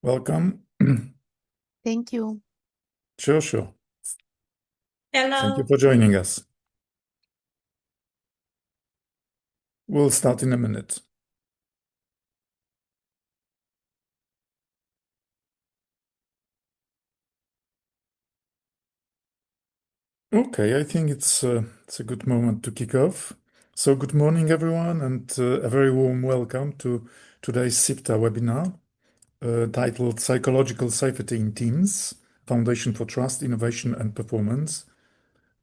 Welcome. Thank you. Sure, sure. Thank you Hello. for joining us. We'll start in a minute. Okay, I think it's a good moment to kick off. So good morning, everyone, and a very warm welcome to today's SIPTA webinar titled Psychological Safety in Teams, Foundation for Trust, Innovation and Performance.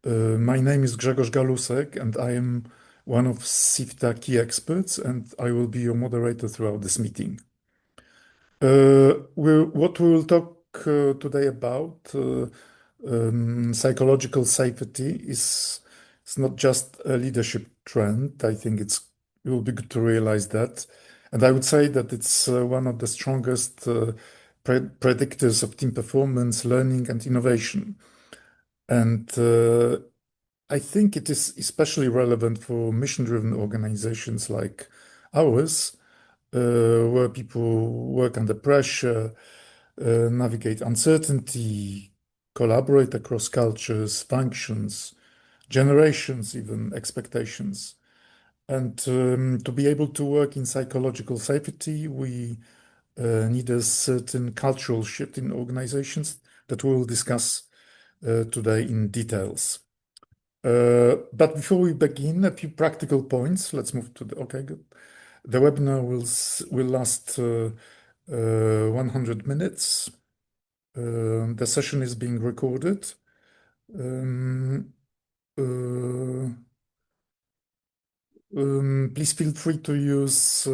My name is Grzegorz Galusek, and I am one of SIPTA key experts, and I will be your moderator throughout this meeting. What we will talk today about, psychological safety, is it's not just a leadership trend. I think it will be good to realize that. And I would say that it's one of the strongest predictors of team performance, learning, and innovation. And I think it is especially relevant for mission-driven organizations like ours, where people work under pressure, navigate uncertainty, collaborate across cultures, functions, generations, even expectations. And to be able to work in psychological safety, we need a certain cultural shift in organizations that we will discuss today in details. But before we begin, a few practical points. Let's move to okay, good. The webinar will last 100 minutes. The session is being recorded. Please feel free to use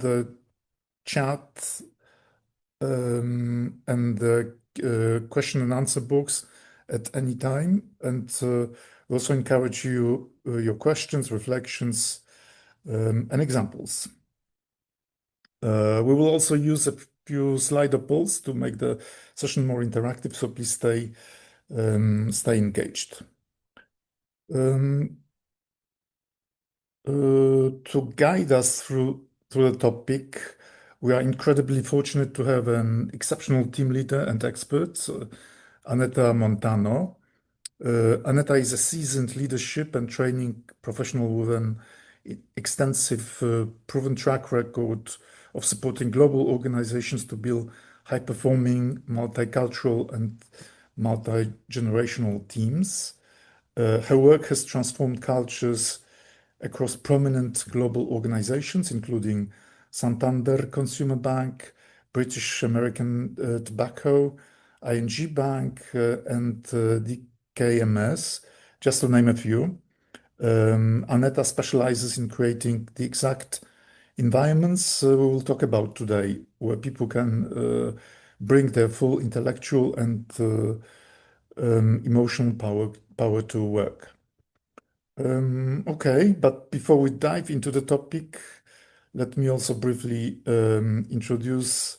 the chat and the question and answer box at any time, and we also encourage you your questions, reflections, and examples. We will also use a few Slido polls to make the session more interactive, so please stay engaged. To guide us through the topic, we are incredibly fortunate to have an exceptional team leader and expert, Aneta Montano. Aneta is a seasoned leadership and training professional with an extensive, proven track record of supporting global organizations to build high-performing, multicultural, and multi-generational teams. Her work has transformed cultures across prominent global organizations, including Santander Consumer Bank, British American Tobacco, ING Bank, and DKMS, just to name a few. Aneta specializes in creating the exact environments we will talk about today, where people can bring their full intellectual and emotional power to work. Okay, but before we dive into the topic, let me also briefly introduce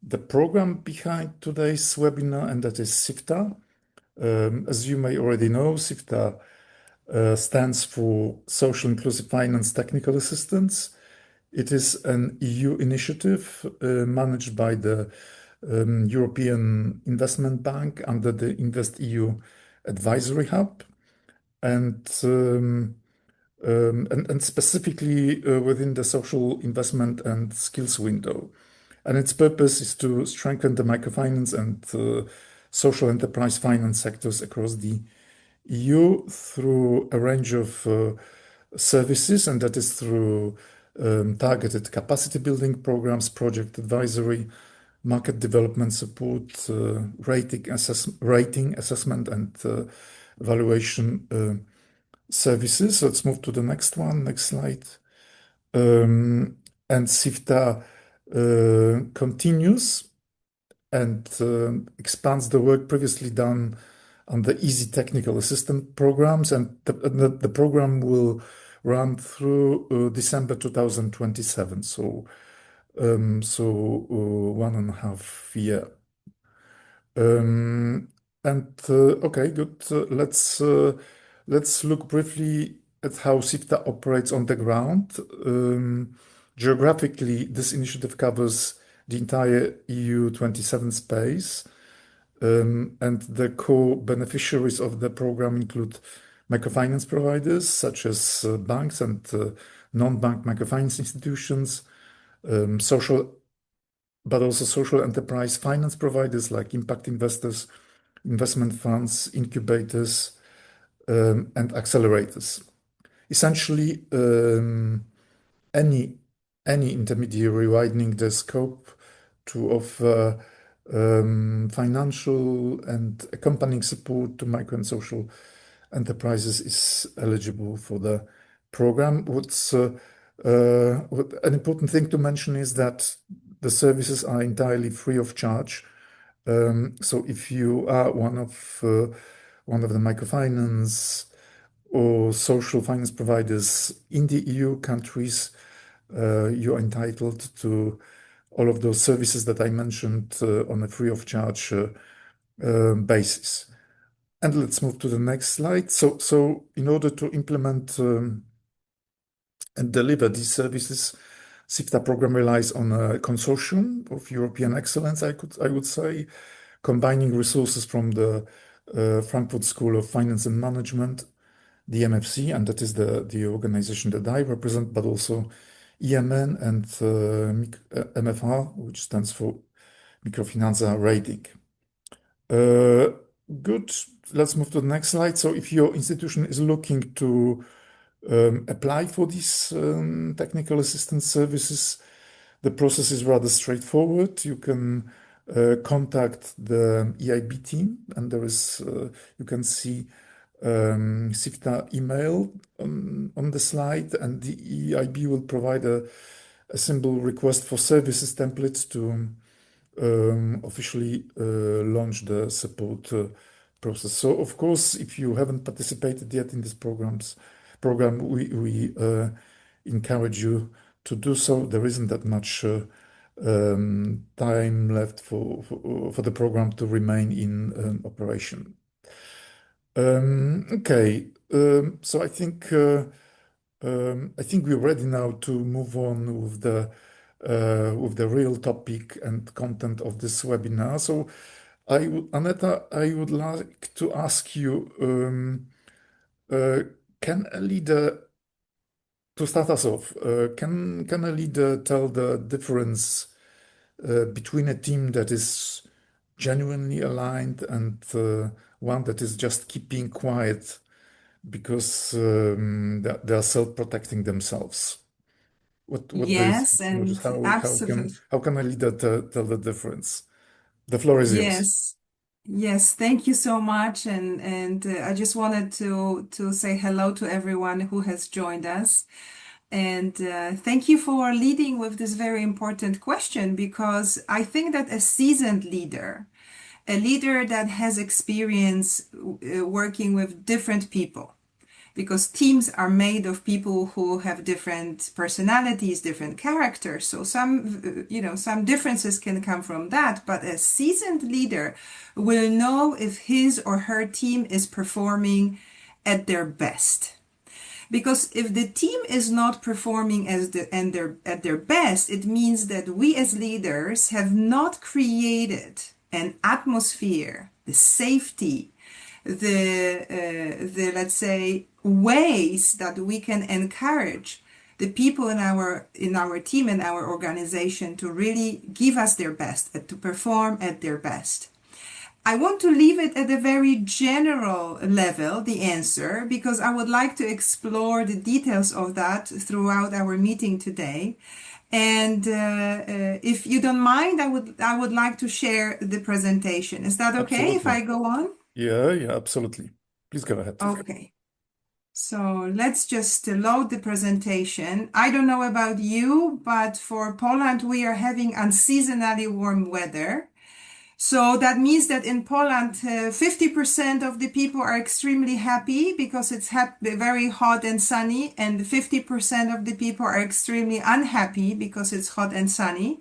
the program behind today's webinar, and that is SIFTA. As you may already know, SIFTA stands for Social Inclusive Finance Technical Assistance. It is an EU initiative managed by the European Investment Bank under the InvestEU Advisory Hub. And specifically within the social investment and skills window. And its purpose is to strengthen the microfinance and social enterprise finance sectors across the EU through a range of services, and that is through targeted capacity building programs, project advisory, market development support, rating assessment, and evaluation services. Let's move to the next one. Next slide. And SIFTA continues and expands the work previously done on the Easy Technical Assistant programs, and the program will run through December 2027. So 1.5 year. Okay, good. Let's look briefly at how SIFTA operates on the ground. Geographically, this initiative covers the entire EU 27 space, and the core beneficiaries of the program include microfinance providers such as banks and non-bank microfinance institutions, social, but also social enterprise finance providers like impact investors, investment funds, incubators, and accelerators. Essentially, any any intermediary widening the scope to offer financial and accompanying support to micro and social enterprises is eligible for the program. What an important thing to mention is that the services are entirely free of charge. So if you are one of the microfinance or social finance providers in the EU countries, you are entitled to all of those services that I mentioned on a free of charge basis. And let's move to the next slide. So in order to implement and deliver these services, SIFTA program relies on a consortium of European excellence, I would say, combining resources from the Frankfurt School of Finance and Management, the MFC, and that is the organization that I represent, but also EMN and MFR, which stands for Microfinanza Rating. Good. Let's move to the next slide. So if your institution is looking to apply for these technical assistance services, the process is rather straightforward. You can contact the EIB team, and you can see SIFTA email on the slide, and the EIB will provide a simple request for services templates to officially launch the support process. So, of course, if you haven't participated yet in this program, we encourage you to do so. There isn't that much time left for the program to remain in operation. Okay, so I think we're ready now to move on with the real topic and content of this webinar. So, Aneta, I would like to ask you, can a leader, to start us off, can a leader tell the difference between a team that is genuinely aligned and one that is just keeping quiet because they are self-protecting themselves? What do you Yes, think? and absolutely. How can a leader tell the difference? The floor is yours. Yes. Yes, thank you so much. And I just wanted to say hello to everyone who has joined us. And thank you for leading with this very important question, because I think that a seasoned leader, a leader that has experience working with different people, because teams are made of people who have different personalities, different characters. So some differences can come from that, but a seasoned leader will know if his or her team is performing at their best. Because if the team is not performing at their best, it means that we as leaders have not created an atmosphere, the safety, the let's say ways that we can encourage the people in our team and our organization to really give us their best and to perform at their best. I want to leave it at a very general level, the answer, because I would like to explore the details of that throughout our meeting today. And if you don't mind, I would like to share the presentation. Is that okay if Absolutely. I go on? Yeah, absolutely. Please go ahead. Okay. So let's just load the presentation. I don't know about you, but for Poland, we are having unseasonally warm weather. So that means that in Poland, 50% of the people are extremely happy because it's very hot and sunny, and 50% of the people are extremely unhappy because it's hot and sunny.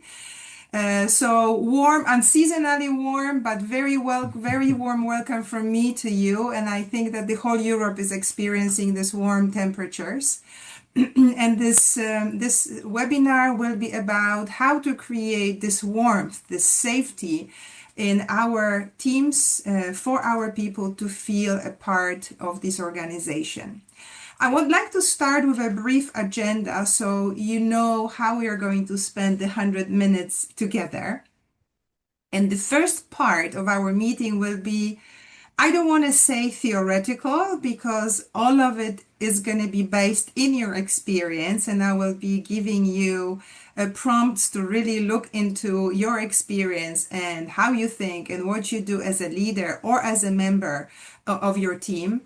So warm, unseasonally warm, but very warm welcome from me to you. And I think that the whole Europe is experiencing these warm temperatures. And this webinar will be about how to create this warmth, this safety in our teams for our people to feel a part of this organization. I would like to start with a brief agenda so you know how we are going to spend the 100 minutes together. And the first part of our meeting will be, I don't want to say theoretical because all of it is going to be based in your experience, and I will be giving you prompts to really look into your experience and how you think and what you do as a leader or as a member of your team.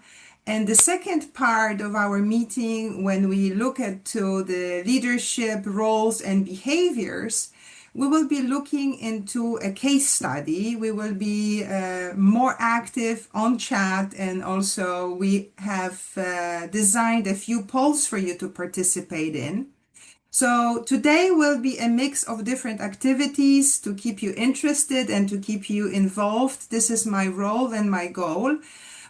And the second part of our meeting, when we look at the leadership roles and behaviors, we will be looking into a case study. We will be more active on chat, and also we have designed a few polls for you to participate in. So today will be a mix of different activities to keep you interested and to keep you involved. This is my role and my goal,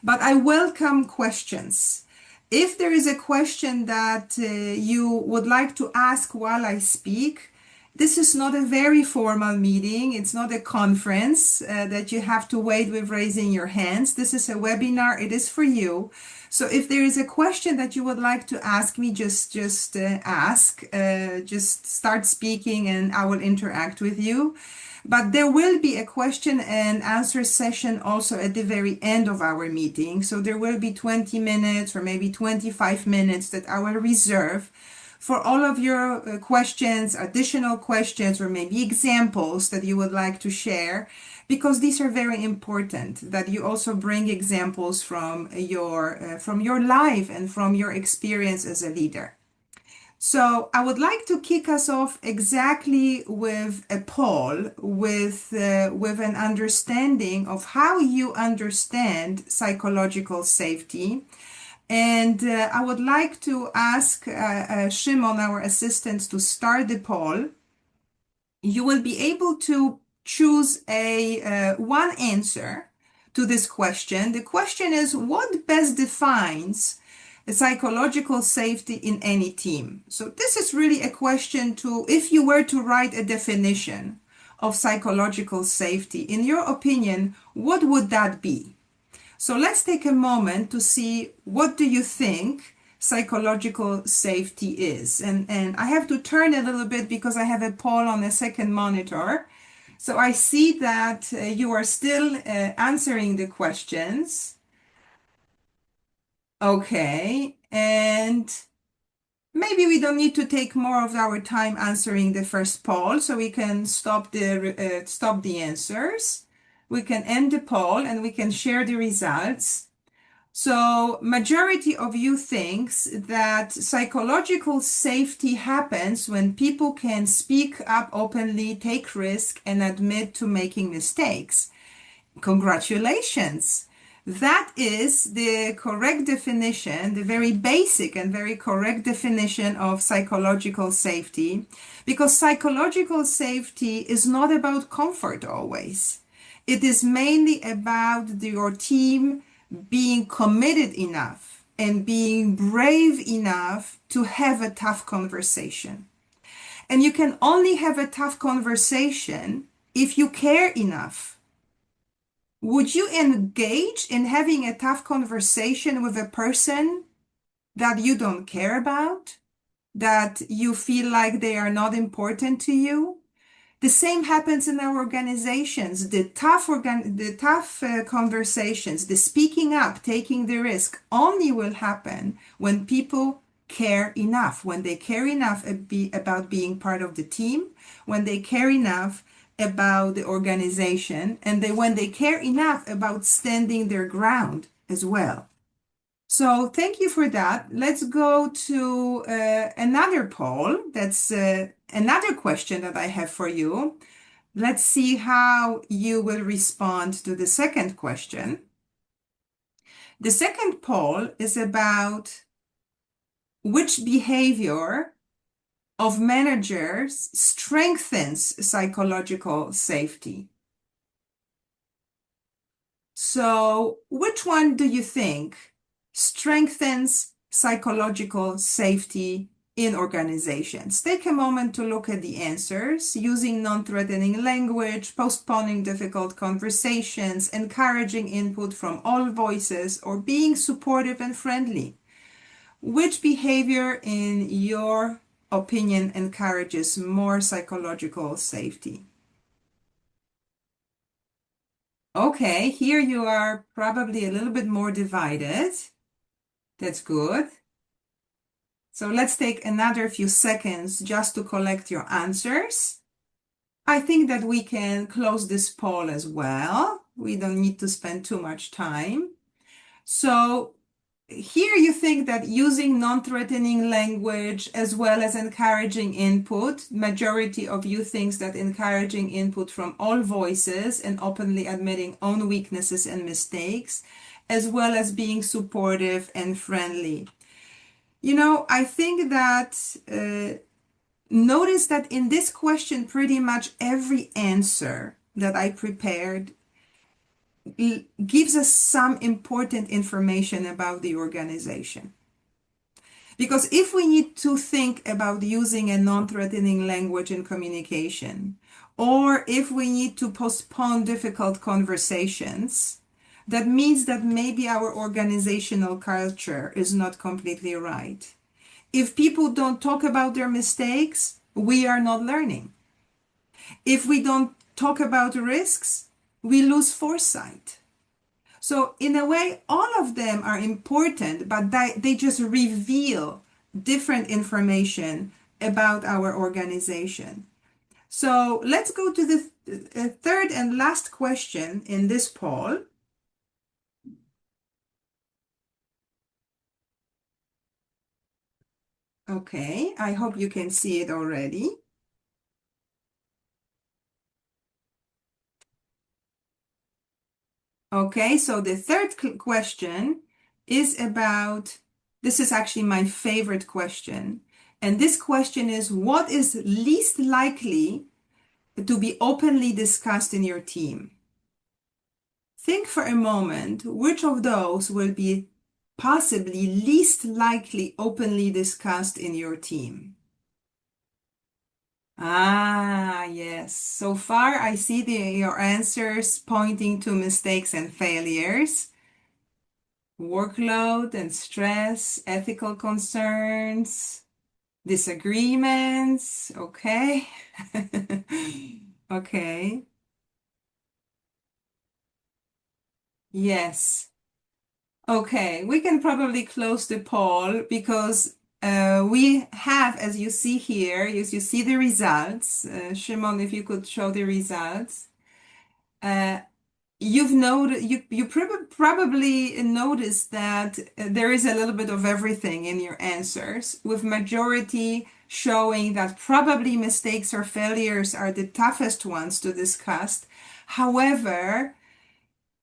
but I welcome questions. If there is a question that you would like to ask while I speak, this is not a very formal meeting. It's not a conference that you have to wait with raising your hands. This is a webinar. It is for you. So if there is a question that you would like to ask me, just ask. Just start speaking and I will interact with you. But there will be a question and answer session also at the very end of our meeting. So there will be 20 minutes or maybe 25 minutes that I will reserve for all of your questions, additional questions, or maybe examples that you would like to share, because these are very important, that you also bring examples from your life and from your experience as a leader. So I would like to kick us off exactly with a poll, with an understanding of how you understand psychological safety. And I would like to ask Shimon, our assistant, to start the poll. You will be able to choose one answer to this question. The question is, what best defines psychological safety in any team? So this is really a question to, if you were to write a definition of psychological safety, in your opinion, what would that be? So let's take a moment to see, what do you think psychological safety is? And I have to turn a little bit because I have a poll on a second monitor. So I see that you are still answering the questions. Okay, and maybe we don't need to take more of our time answering the first poll, so we can stop the answers. We can end the poll and we can share the results. So majority of you thinks that psychological safety happens when people can speak up openly, take risk, and admit to making mistakes. Congratulations. That is the correct definition, the very basic and very correct definition of psychological safety, because psychological safety is not about comfort always. It is mainly about your team being committed enough and being brave enough to have a tough conversation. And you can only have a tough conversation if you care enough. Would you engage in having a tough conversation with a person that you don't care about, that you feel like they are not important to you? The same happens in our organizations. The tough conversations, the speaking up, taking the risk, only will happen when people care enough, when they care enough about being part of the team, when they care enough about the organization, and when they care enough about standing their ground as well. So thank you for that. Let's go to another poll. That's another question that I have for you. Let's see how you will respond to the second question. The second poll is about which behavior of managers strengthens psychological safety. So which one do you think strengthens psychological safety in organizations? Take a moment to look at the answers: using non-threatening language, postponing difficult conversations, encouraging input from all voices, or being supportive and friendly. Which behavior, in your opinion, encourages more psychological safety? Okay, here you are probably a little bit more divided. That's good. So let's take another few seconds just to collect your answers. I think that we can close this poll as well. We don't need to spend too much time. So here you think that using non-threatening language as well as encouraging input, majority of you thinks that encouraging input from all voices and openly admitting own weaknesses and mistakes, as well as being supportive and friendly. You know, I think that notice that in this question, pretty much every answer that I prepared gives us some important information about the organization. Because if we need to think about using a non-threatening language in communication, or if we need to postpone difficult conversations, that means that maybe our organizational culture is not completely right. If people don't talk about their mistakes, we are not learning. If we don't talk about risks, we lose foresight. So in a way, all of them are important, but they just reveal different information about our organization. So let's go to the third and last question in this poll. Okay, I hope you can see it already. Okay, so the third question is about, this is actually my favorite question. And this question is, what is least likely to be openly discussed in your team? Think for a moment, which of those will be possibly least likely openly discussed in your team? Ah, yes. So far, I see your answers pointing to mistakes and failures, workload and stress, ethical concerns, disagreements. Okay. Okay. Yes. Okay, we can probably close the poll because we have, as you see here, you see the results. Shimon, if you could show the results. You've noted, you probably noticed that there is a little bit of everything in your answers, with majority showing that probably mistakes or failures are the toughest ones to discuss. However,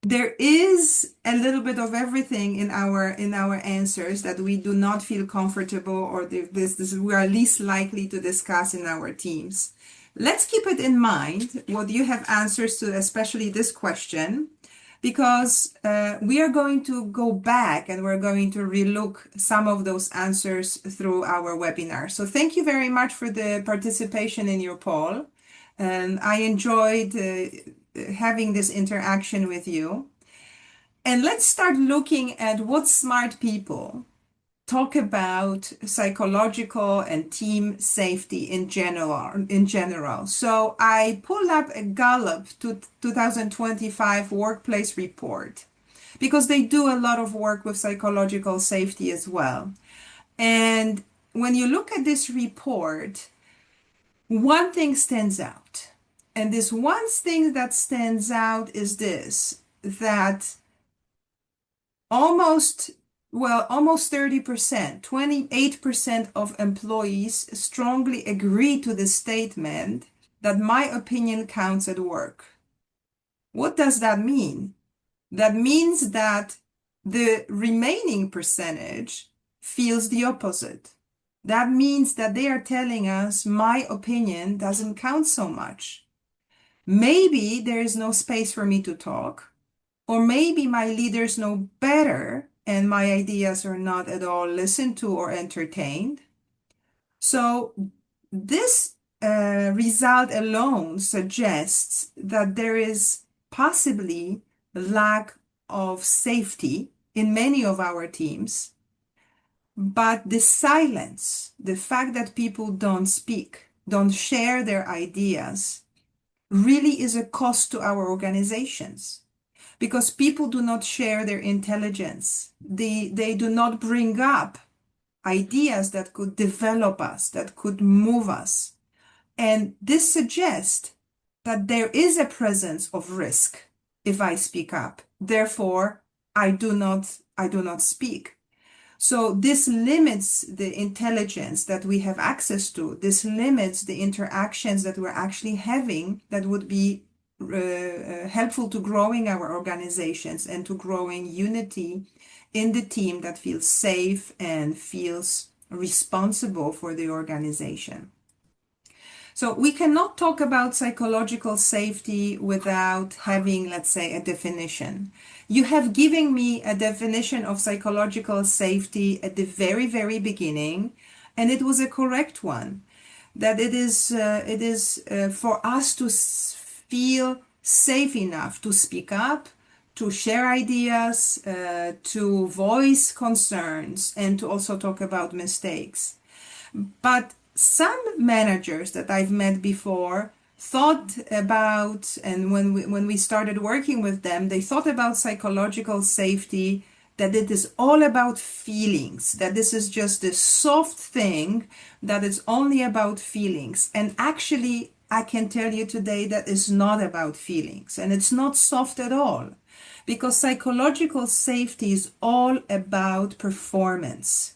there is a little bit of everything in our answers that we do not feel comfortable, or this we are least likely to discuss in our teams. Let's keep it in mind what you have answers to, especially this question, because we are going to go back and we're going to relook some of those answers through our webinar. So thank you very much for the participation in your poll. And I enjoyed having this interaction with you. And let's start looking at what smart people talk about psychological and team safety in general. So I pulled up a Gallup 2025 workplace report because they do a lot of work with psychological safety as well. And when you look at this report, one thing stands out. And this one thing that stands out is this, that almost 30%, 28% of employees strongly agree to the statement that my opinion counts at work. What does that mean? That means that the remaining percentage feels the opposite. That means that they are telling us my opinion doesn't count so much. Maybe there is no space for me to talk, or maybe my leaders know better and my ideas are not at all listened to or entertained. So this result alone suggests that there is possibly lack of safety in many of our teams, but the silence, the fact that people don't speak, don't share their ideas, really is a cost to our organizations because people do not share their intelligence. They do not bring up ideas that could develop us, that could move us. And this suggests that there is a presence of risk if I speak up. Therefore, I do not speak. So this limits the intelligence that we have access to. This limits the interactions that we're actually having that would be helpful to growing our organizations and to growing unity in the team that feels safe and feels responsible for the organization. So we cannot talk about psychological safety without having, let's say, a definition. You have given me a definition of psychological safety at the very, very beginning, and it was a correct one. That it is for us to feel safe enough to speak up, to share ideas, to voice concerns, and to also talk about mistakes. But some managers that I've met before thought about, and when we started working with them, they thought about psychological safety, that it is all about feelings, that this is just a soft thing, that it's only about feelings. And actually, I can tell you today that is not about feelings, and it's not soft at all, because psychological safety is all about performance.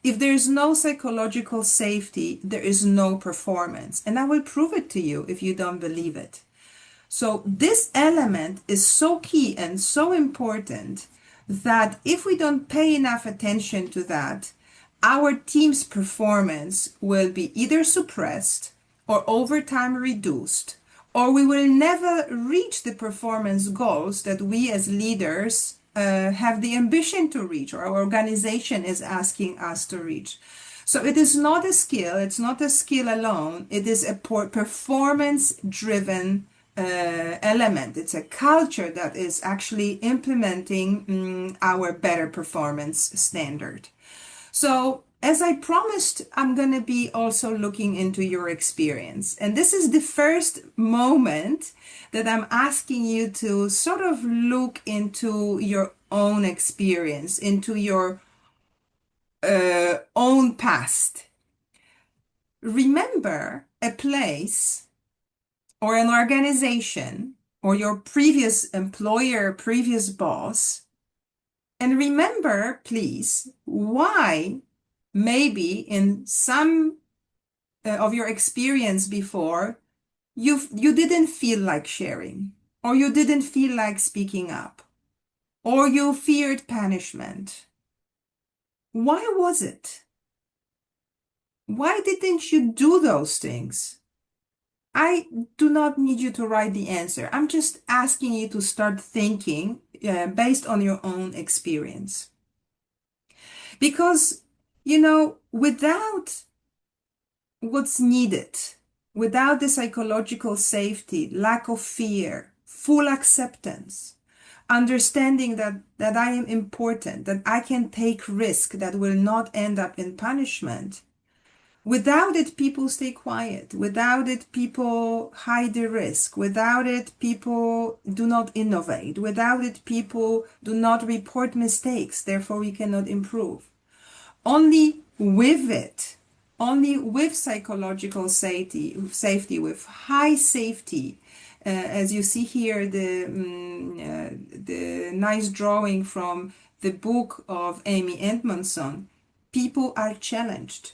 If there is no psychological safety, there is no performance. And I will prove it to you if you don't believe it. So this element is so key and so important that if we don't pay enough attention to that, our team's performance will be either suppressed or over time reduced, or we will never reach the performance goals that we as leaders have the ambition to reach, or our organization is asking us to reach. So it is not a skill, it's not a skill alone, it is a performance-driven element. It's a culture that is actually implementing our better performance standard. So as I promised, I'm going to be also looking into your experience. And this is the first moment that I'm asking you to sort of look into your own experience, into your own past. Remember a place or an organization or your previous employer, previous boss, and remember, please, why maybe in some of your experience before, you didn't feel like sharing, or you didn't feel like speaking up, or you feared punishment. Why was it? Why didn't you do those things? I do not need you to write the answer. I'm just asking you to start thinking based on your own experience. Because, without what's needed, without the psychological safety, lack of fear, full acceptance, understanding that I am important, that I can take risk that will not end up in punishment. Without it, people stay quiet. Without it, people hide the risk. Without it, people do not innovate. Without it, people do not report mistakes. Therefore, we cannot improve. Only with it, only with psychological safety, with high safety, as you see here, the nice drawing from the book of Amy Edmondson, people are challenged.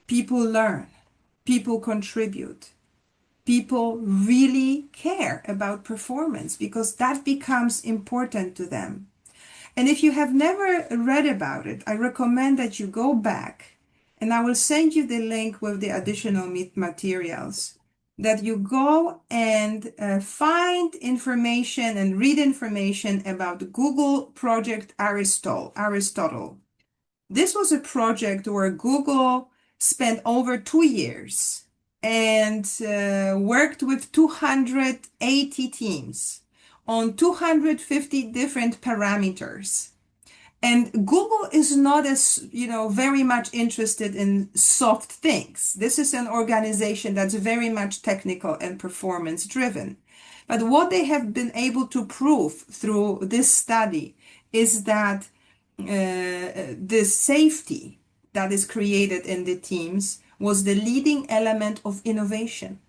People learn, people contribute, people really care about performance because that becomes important to them. And if you have never read about it, I recommend that you go back and I will send you the link with the additional materials that you go and find information and read information about Google Project Aristotle. This was a project where Google spent over 2 years and worked with 280 teams on 250 different parameters. And Google is not as, very much interested in soft things. This is an organization that's very much technical and performance driven. But what they have been able to prove through this study is that the safety that is created in the teams was the leading element of innovation.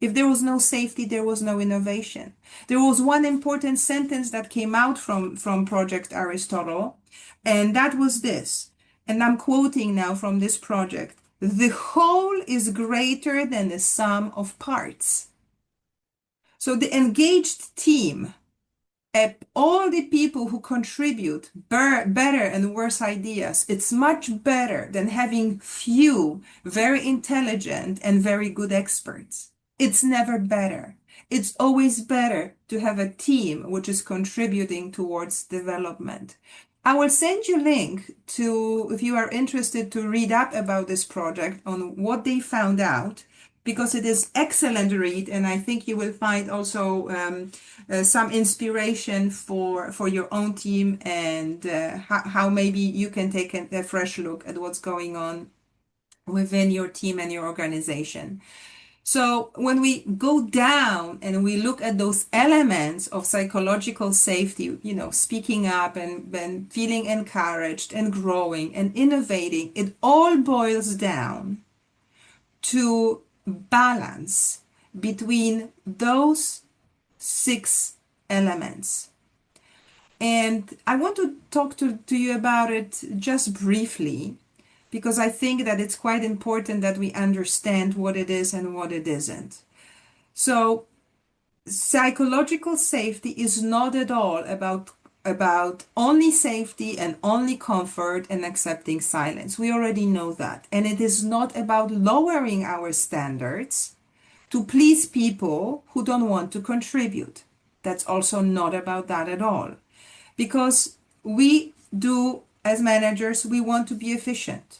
If there was no safety, there was no innovation. There was one important sentence that came out from Project Aristotle, and that was this. And I'm quoting now from this project: the whole is greater than the sum of parts. So the engaged team, all the people who contribute better and worse ideas, it's much better than having few very intelligent and very good experts. It's never better. It's always better to have a team which is contributing towards development. I will send you a link to, if you are interested, to read up about this project on what they found out, because it is excellent read, and I think you will find also some inspiration for your own team, and how maybe you can take a fresh look at what's going on within your team and your organization. So when we go down and we look at those elements of psychological safety, speaking up and feeling encouraged and growing and innovating, it all boils down to balance between those 6 elements. And I want to talk to you about it just briefly, because I think that it's quite important that we understand what it is and what it isn't. So psychological safety is not at all about only safety and only comfort and accepting silence. We already know that. And it is not about lowering our standards to please people who don't want to contribute. That's also not about that at all. Because we do, as managers, we want to be efficient.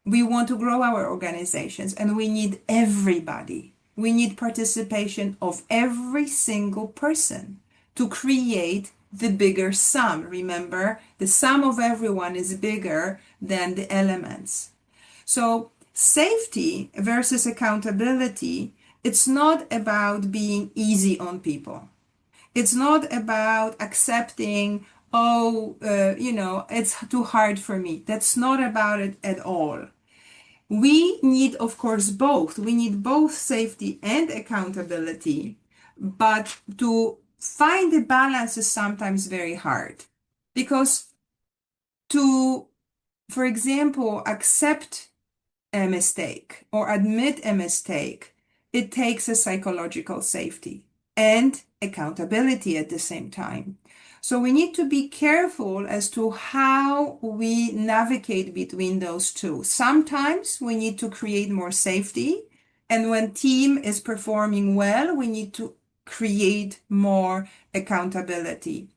We want to grow our organizations, and we need everybody. We need participation of every single person to create the bigger sum. Remember, the sum of everyone is bigger than the elements. So safety versus accountability, it's not about being easy on people. It's not about accepting, it's too hard for me. That's not about it at all. We need, of course, both. We need both safety and accountability, but to find the balance is sometimes very hard, because to, for example, accept a mistake or admit a mistake, it takes a psychological safety and accountability at the same time. So we need to be careful as to how we navigate between those two. Sometimes we need to create more safety, and when team is performing well, we need to create more accountability.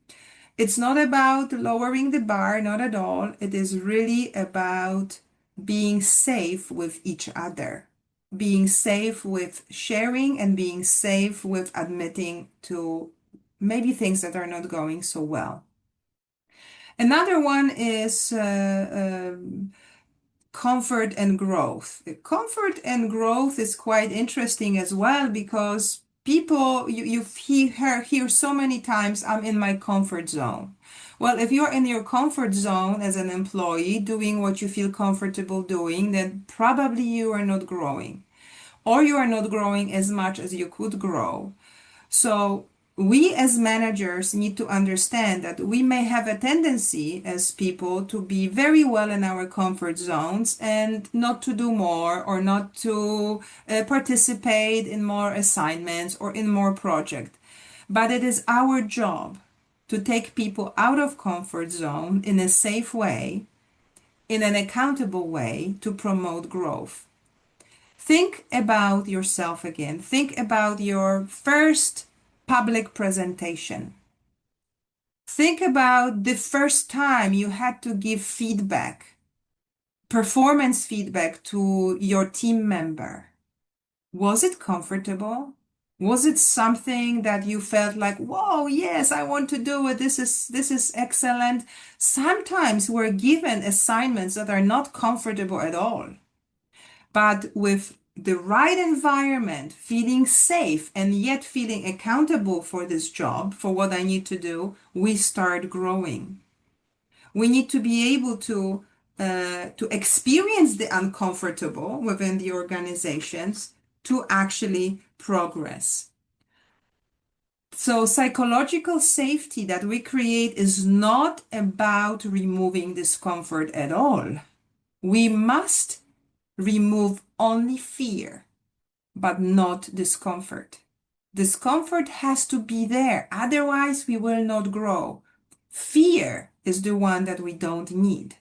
It's not about lowering the bar, not at all. It is really about being safe with each other, being safe with sharing, and being safe with admitting to maybe things that are not going so well. Another one is comfort and growth. Comfort and growth is quite interesting as well, because people, you hear so many times, I'm in my comfort zone. Well, if you're in your comfort zone as an employee, doing what you feel comfortable doing, then probably you are not growing, or you are not growing as much as you could grow. So we as managers need to understand that we may have a tendency as people to be very well in our comfort zones and not to do more, or not to participate in more assignments or in more projects. But it is our job to take people out of comfort zone in a safe way, in an accountable way, to promote growth. Think about yourself again. Think about your first public presentation. Think about the first time you had to give feedback, performance feedback to your team member. Was it comfortable? Was it something that you felt like, whoa, yes, I want to do it. This is excellent. Sometimes we're given assignments that are not comfortable at all. But with the right environment, feeling safe and yet feeling accountable for this job, for what I need to do, we start growing. We need to be able to experience the uncomfortable within the organizations to actually progress. So psychological safety that we create is not about removing discomfort at all. We must remove only fear, but not discomfort. Discomfort has to be there, otherwise we will not grow. Fear is the one that we don't need.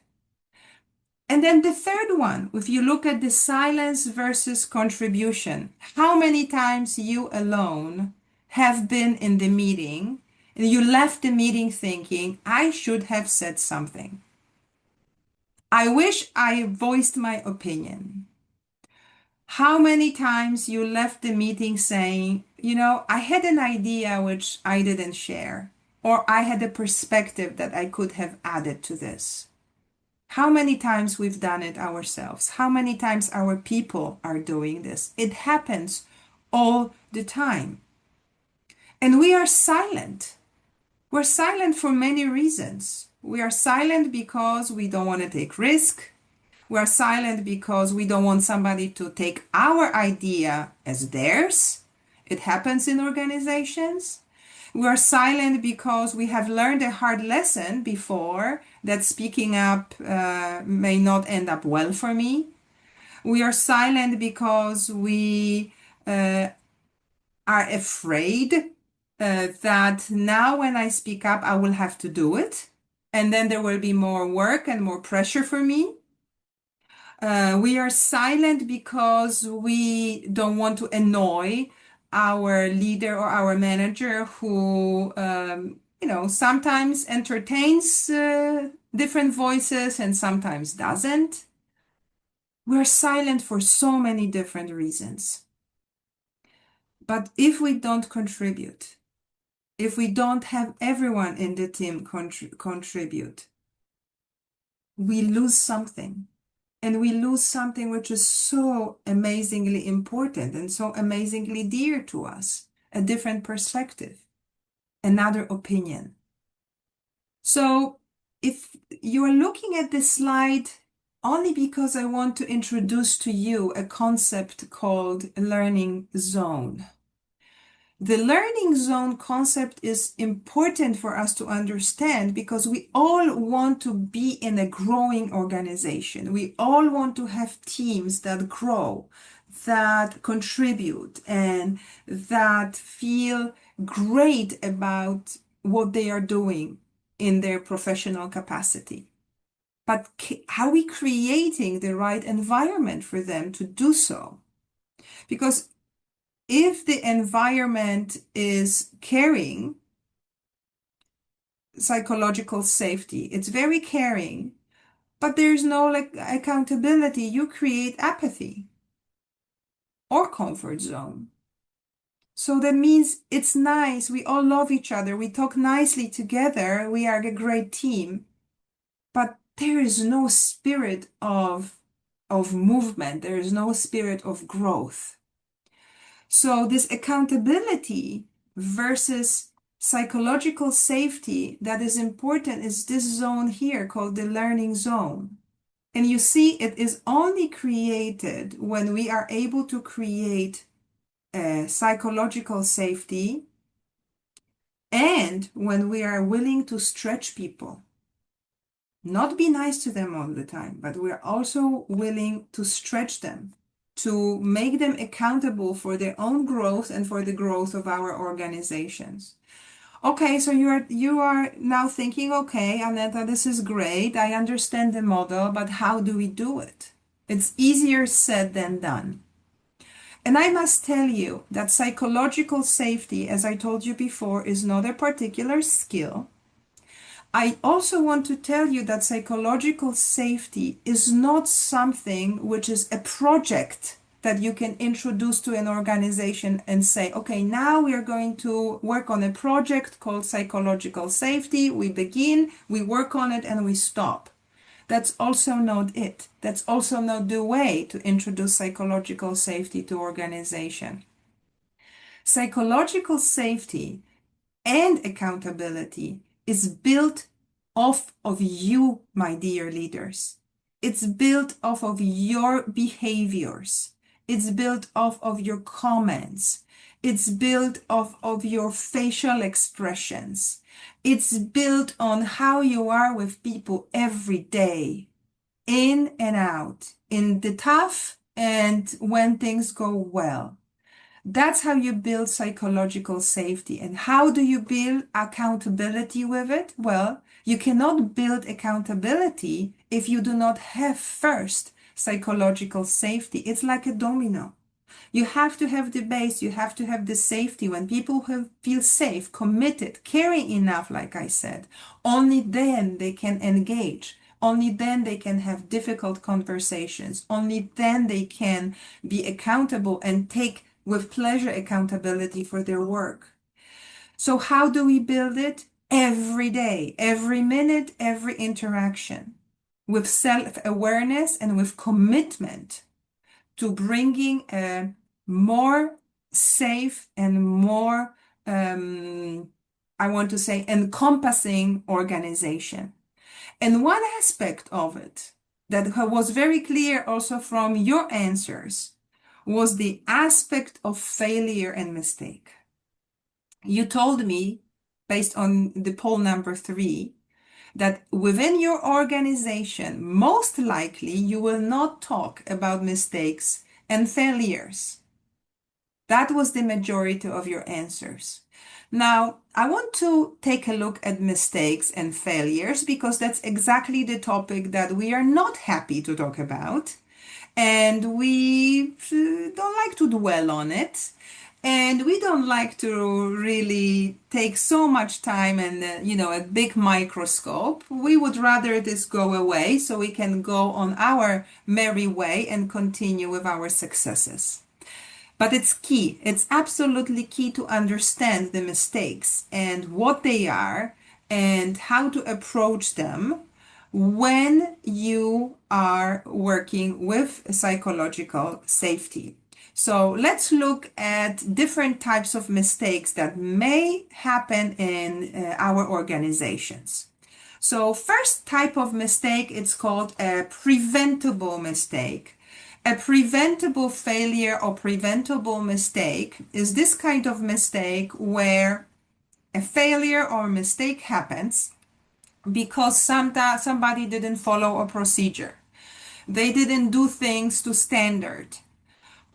And then the third one, if you look at the silence versus contribution, how many times you alone have been in the meeting and you left the meeting thinking, I should have said something. I wish I voiced my opinion. How many times you left the meeting saying, I had an idea which I didn't share, or I had a perspective that I could have added to this. How many times we've done it ourselves? How many times our people are doing this? It happens all the time. And we are silent. We're silent for many reasons. We are silent because we don't want to take risk. We are silent because we don't want somebody to take our idea as theirs. It happens in organizations. We are silent because we have learned a hard lesson before that speaking up may not end up well for me. We are silent because we are afraid that now when I speak up, I will have to do it. And then there will be more work and more pressure for me. We are silent because we don't want to annoy our leader or our manager who, sometimes entertains different voices and sometimes doesn't. We're silent for so many different reasons. But if we don't contribute, if we don't have everyone in the team contribute, we lose something. And we lose something which is so amazingly important and so amazingly dear to us, a different perspective, another opinion. So if you are looking at this slide only because I want to introduce to you a concept called learning zone. The learning zone concept is important for us to understand because we all want to be in a growing organization. We all want to have teams that grow, that contribute, and that feel great about what they are doing in their professional capacity. But are we creating the right environment for them to do so? Because if the environment is caring, psychological safety, it's very caring, but there's no accountability, you create apathy or comfort zone. So that means it's nice, we all love each other, we talk nicely together, we are a great team, but there is no spirit of movement, there is no spirit of growth. So this accountability versus psychological safety that is important is this zone here called the learning zone. And you see, it is only created when we are able to create psychological safety and when we are willing to stretch people. Not be nice to them all the time, but we're also willing to stretch them, to make them accountable for their own growth and for the growth of our organizations. Okay, so you are now thinking, okay, Aneta, this is great. I understand the model, but how do we do it? It's easier said than done. And I must tell you that psychological safety, as I told you before, is not a particular skill. I also want to tell you that psychological safety is not something which is a project that you can introduce to an organization and say, okay, now we are going to work on a project called psychological safety. We begin, we work on it, and we stop. That's also not it. That's also not the way to introduce psychological safety to organization. Psychological safety and accountability is built off of you, my dear leaders. It's built off of your behaviors. It's built off of your comments. It's built off of your facial expressions. It's built on how you are with people every day, in and out, in the tough and when things go well. That's how you build psychological safety. And how do you build accountability with it? Well, you cannot build accountability if you do not have first psychological safety. It's like a domino. You have to have the base, you have to have the safety. When people feel safe, committed, caring enough, like I said, only then they can engage. Only then they can have difficult conversations. Only then they can be accountable and take with pleasure accountability for their work. So how do we build it? Every day, every minute, every interaction, with self-awareness and with commitment to bringing a more safe and more, I want to say, encompassing organization. And one aspect of it that was very clear also from your answers was the aspect of failure and mistake. You told me, based on the poll number 3, that within your organization, most likely you will not talk about mistakes and failures. That was the majority of your answers. Now, I want to take a look at mistakes and failures because that's exactly the topic that we are not happy to talk about. And we don't like to dwell on it. And we don't like to really take so much time and, a big microscope. We would rather this go away so we can go on our merry way and continue with our successes. But it's key. It's absolutely key to understand the mistakes and what they are and how to approach them when you are working with psychological safety. So let's look at different types of mistakes that may happen in our organizations. So first type of mistake, it's called a preventable mistake. A preventable failure or preventable mistake is this kind of mistake where a failure or mistake happens because somebody didn't follow a procedure. They didn't do things to standard,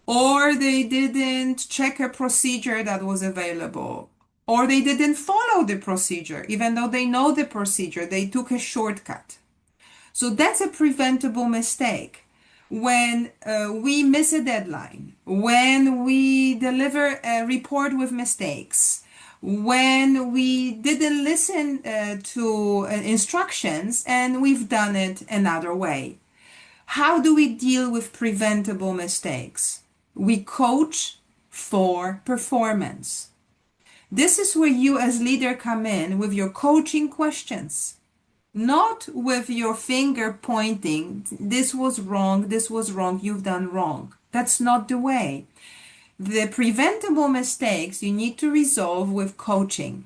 or they didn't check a procedure that was available, or they didn't follow the procedure. Even though they know the procedure, they took a shortcut. So that's a preventable mistake. When we miss a deadline, when we deliver a report with mistakes, when we didn't listen to instructions and we've done it another way. How do we deal with preventable mistakes? We coach for performance. This is where you as leader come in with your coaching questions. Not with your finger pointing, this was wrong, you've done wrong. That's not the way. The preventable mistakes you need to resolve with coaching.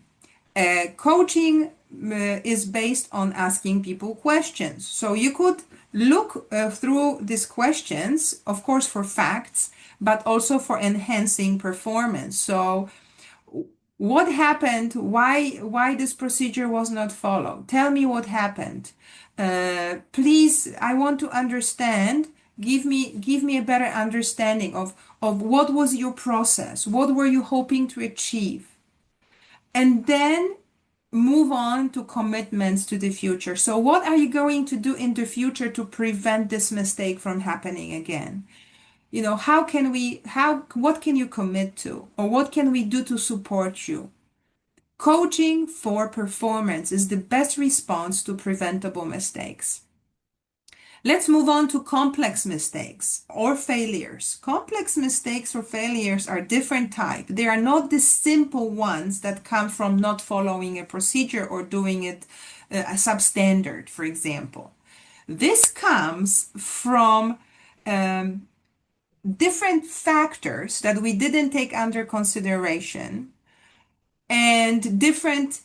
Coaching is based on asking people questions. So you could look through these questions, of course, for facts, but also for enhancing performance. So what happened? Why this procedure was not followed? Tell me what happened. Please, I want to understand. Give me a better understanding of what was your process. What were you hoping to achieve? And then move on to commitments to the future. So what are you going to do in the future to prevent this mistake from happening again? what can you commit to, or what can we do to support you? Coaching for performance is the best response to preventable mistakes. Let's move on to complex mistakes or failures. Complex mistakes or failures are different type. They are not the simple ones that come from not following a procedure or doing it a substandard, for example. This comes from different factors that we didn't take under consideration and different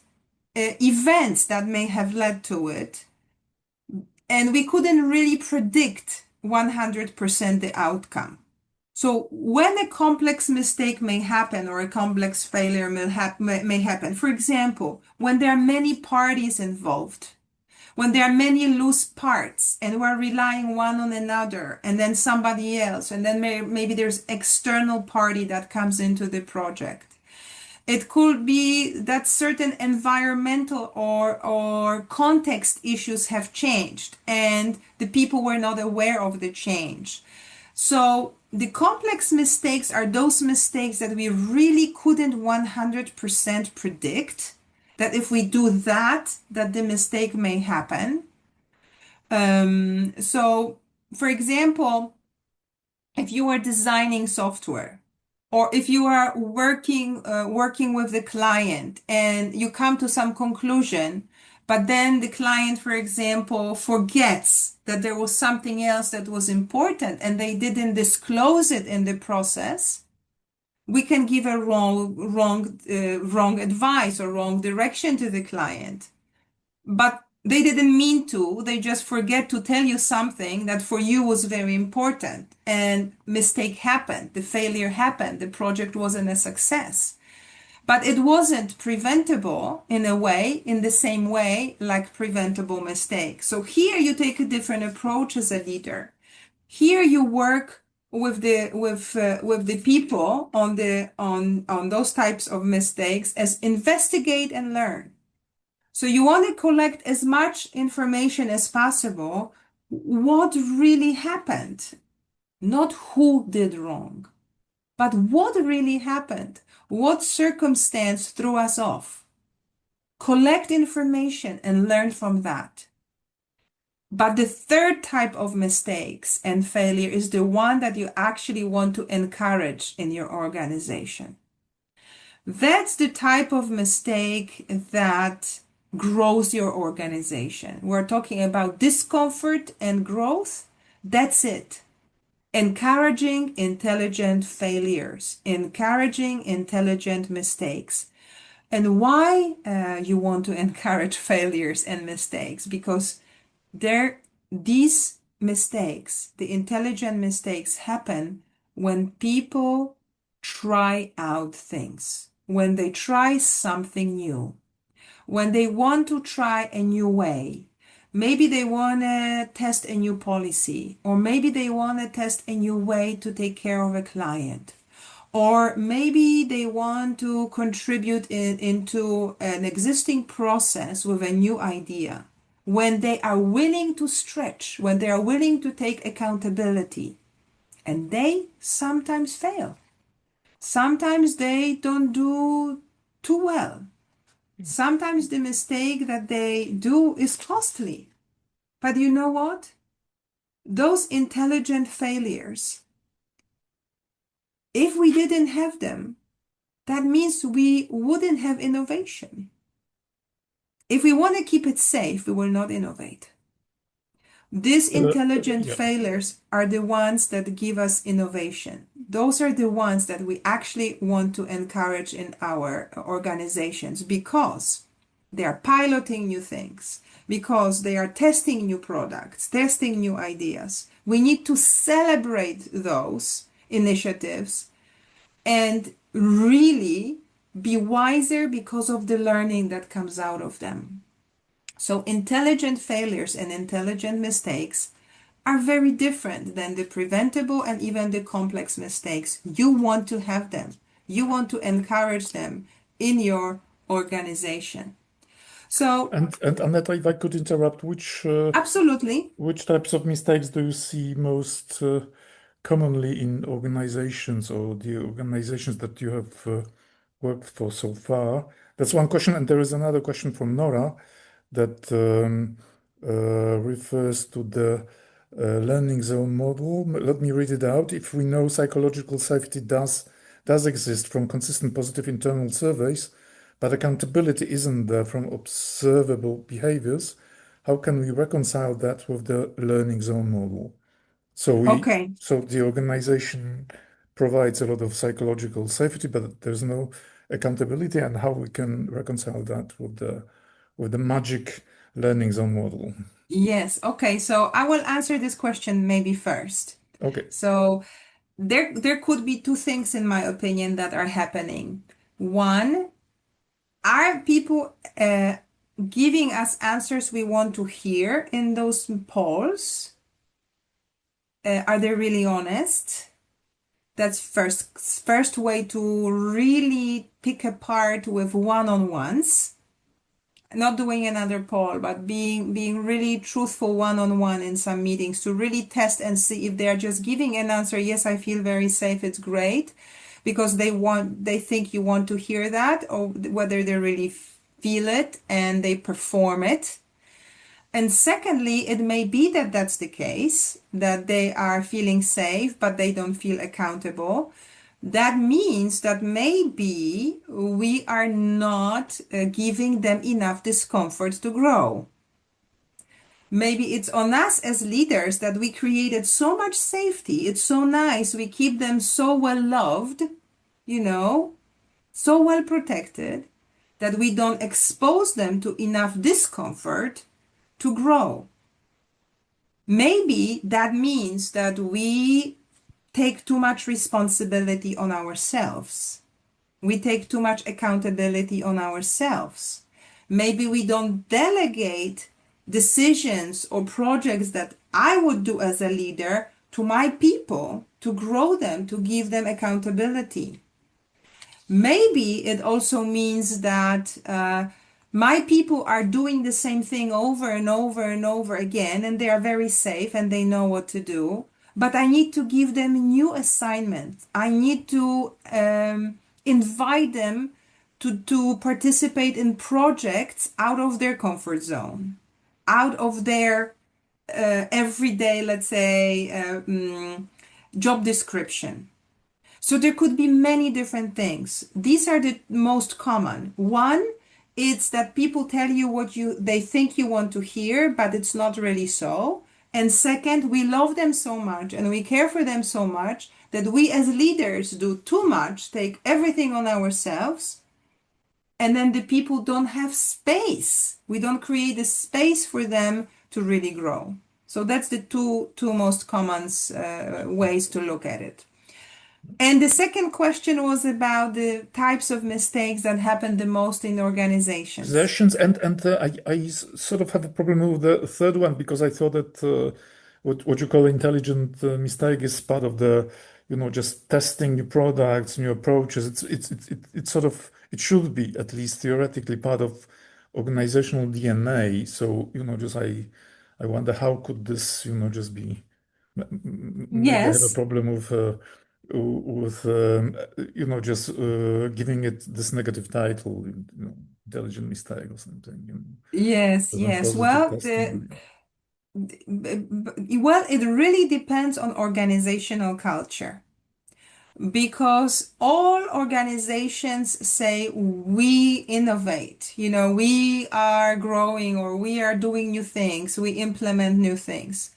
events that may have led to it. And we couldn't really predict 100% the outcome. So when a complex mistake may happen or a complex failure may happen, for example, when there are many parties involved, when there are many loose parts and we're relying one on another and then somebody else, and then maybe there's external party that comes into the project. It could be that certain environmental or context issues have changed and the people were not aware of the change. So the complex mistakes are those mistakes that we really couldn't 100% predict, that if we do that the mistake may happen. So, for example, if you are designing software, or if you are working with the client and you come to some conclusion, but then the client, for example, forgets that there was something else that was important and they didn't disclose it in the process, we can give a wrong advice or wrong direction to the client. But they didn't mean to, they just forget to tell you something that for you was very important, and mistake happened, the failure happened, the project wasn't a success. But it wasn't preventable in a way, in the same way like preventable mistakes. So here you take a different approach as a leader. Here you work with the people on those types of mistakes as investigate and learn. So you want to collect as much information as possible. What really happened? Not who did wrong, but what really happened? What circumstance threw us off? Collect information and learn from that. But the third type of mistakes and failure is the one that you actually want to encourage in your organization. That's the type of mistake that grows your organization. We're talking about discomfort and growth. That's it. Encouraging intelligent failures, encouraging intelligent mistakes. And why you want to encourage failures and mistakes? Because these mistakes, the intelligent mistakes, happen when people try out things, when they try something new, when they want to try a new way. Maybe they want to test a new policy, or maybe they want to test a new way to take care of a client, or maybe they want to contribute into an existing process with a new idea. When they are willing to stretch, when they are willing to take accountability, and they sometimes fail. Sometimes they don't do too well. Sometimes the mistake that they do is costly. But you know what? Those intelligent failures, if we didn't have them, that means we wouldn't have innovation. If we want to keep it safe, we will not innovate. These intelligent failures are the ones that give us innovation. Those are the ones that we actually want to encourage in our organizations, because they are piloting new things, because they are testing new products, testing new ideas. We need to celebrate those initiatives and really be wiser because of the learning that comes out of them. So intelligent failures and intelligent mistakes are very different than the preventable and even the complex mistakes. You want to have them. You want to encourage them in your organization. So, And Annette, if I could interrupt, absolutely. which types of mistakes do you see most commonly in organizations or the organizations that you have worked for so far? That's one question. And there is another question from Nora that refers to the learning zone model. Let me read it out. If we know psychological safety does exist from consistent positive internal surveys, but accountability isn't there from observable behaviors, how can we reconcile that with the learning zone model? So Okay. the organization provides a lot of psychological safety, but there's no accountability, and how we can reconcile that with the magic learning zone model. Yes. Okay. So I will answer this question maybe first. Okay. So there could be two things in my opinion that are happening. One, are people giving us answers we want to hear in those polls? Are they really honest? That's first way to really pick apart with one-on-ones. Not doing another poll, but being really truthful one-on-one in some meetings to really test and see if they're just giving an answer, yes, I feel very safe, it's great, because they think you want to hear that, or whether they really feel it and they perform it. And secondly, it may be that that's the case, that they are feeling safe, but they don't feel accountable. That means that maybe we are not giving them enough discomfort to grow. Maybe it's on us as leaders that we created so much safety. It's so nice. We keep them so well loved, so well protected, that we don't expose them to enough discomfort to grow. Maybe that means that we take too much responsibility on ourselves. We take too much accountability on ourselves. Maybe we don't delegate decisions or projects that I would do as a leader to my people to grow them, to give them accountability. Maybe it also means that my people are doing the same thing over and over and over again, and they are very safe and they know what to do. But I need to give them new assignments. I need to invite them to participate in projects out of their comfort zone, out of their everyday, let's say, job description. So there could be many different things. These are the most common. One, it's that people tell you what they think you want to hear, but it's not really so. And second, we love them so much and we care for them so much that we as leaders do too much, take everything on ourselves, and then the people don't have space. We don't create a space for them to really grow. So that's the two most common ways to look at it. And the second question was about the types of mistakes that happen the most in organizations. Sessions and I sort of have a problem with the third one, because I thought that what you call intelligent mistake is part of the just testing new products, new approaches. It's sort of, it should be at least theoretically part of organizational DNA. So just I wonder how could this just be. Maybe I have a Yes, problem with just giving it this negative title, intelligent mistake or something, yes, than yes. positive Well, testimony. it really depends on organizational culture, because all organizations say we innovate, we are growing or we are doing new things, we implement new things.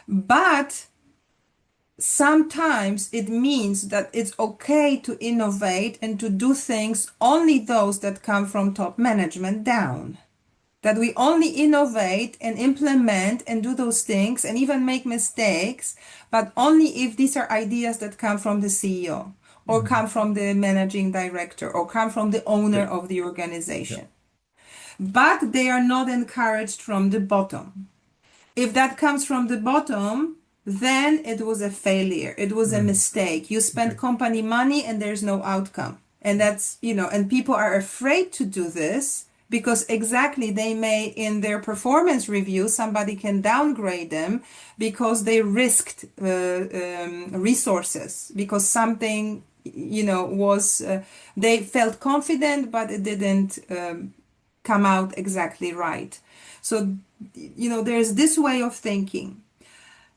But sometimes it means that it's okay to innovate and to do things only those that come from top management down. That we only innovate and implement and do those things and even make mistakes, but only if these are ideas that come from the CEO or Mhm. come from the managing director or come from the owner Yeah, of the yeah. organization. But they are not encouraged from the bottom. If that comes from the bottom, then it was a failure. It was a Mhm. mistake. You spend Okay. company money and there's no outcome. And that's, and people are afraid to do this because exactly they may, in their performance review, somebody can downgrade them because they risked resources, because something, was, they felt confident, but it didn't come out exactly right. So, there's this way of thinking.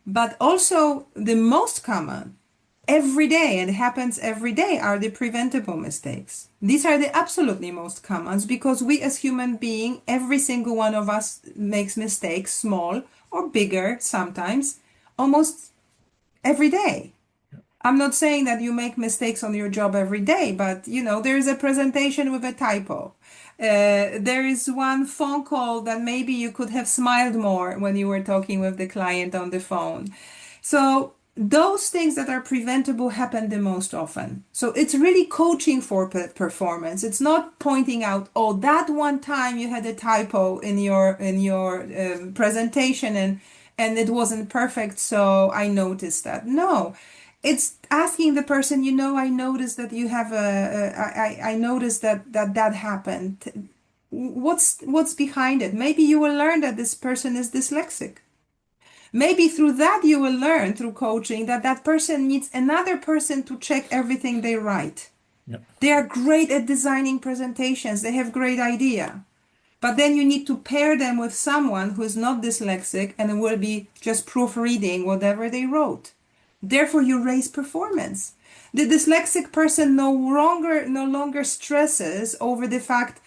But also, the most common every day, and it happens every day, are the preventable mistakes. These are the absolutely most common, because we as human beings, every single one of us makes mistakes, small or bigger sometimes, almost every day. I'm not saying that you make mistakes on your job every day, but there is a presentation with a typo. There is one phone call that maybe you could have smiled more when you were talking with the client on the phone. So those things that are preventable happen the most often. So it's really coaching for performance. It's not pointing out, oh, that one time you had a typo in your presentation and it wasn't perfect, so I noticed that. No, it's asking the person, I noticed that you have I noticed that happened. What's behind it? Maybe you will learn that this person is dyslexic. Maybe through that you will learn through coaching that that person needs another person to check everything they write. Yeah. They are great at designing presentations. They have great idea. But then you need to pair them with someone who is not dyslexic and will be just proofreading whatever they wrote. Therefore, you raise performance. The dyslexic person no longer stresses over the fact,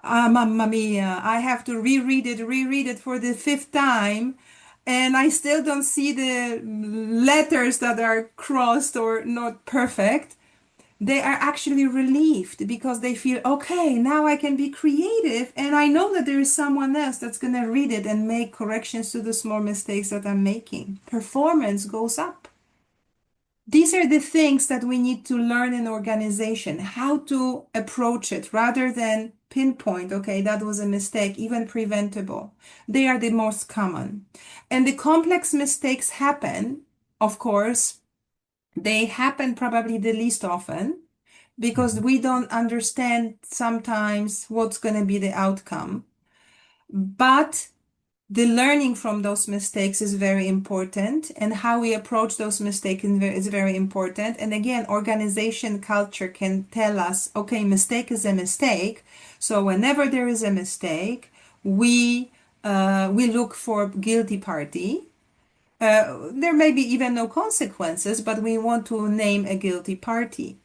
ah, mamma mia, I have to reread it for the fifth time, and I still don't see the letters that are crossed or not perfect. They are actually relieved because they feel, okay, now I can be creative and I know that there is someone else that's going to read it and make corrections to the small mistakes that I'm making. Performance goes up. These are the things that we need to learn in organization, how to approach it rather than pinpoint, okay, that was a mistake, even preventable. They are the most common. And the complex mistakes happen, of course, they happen probably the least often because we don't understand sometimes what's going to be the outcome. But the learning from those mistakes is very important, and how we approach those mistakes is very important. And again, organization culture can tell us, okay, mistake is a mistake. So whenever there is a mistake, we look for guilty party. There may be even no consequences, but we want to name a guilty party.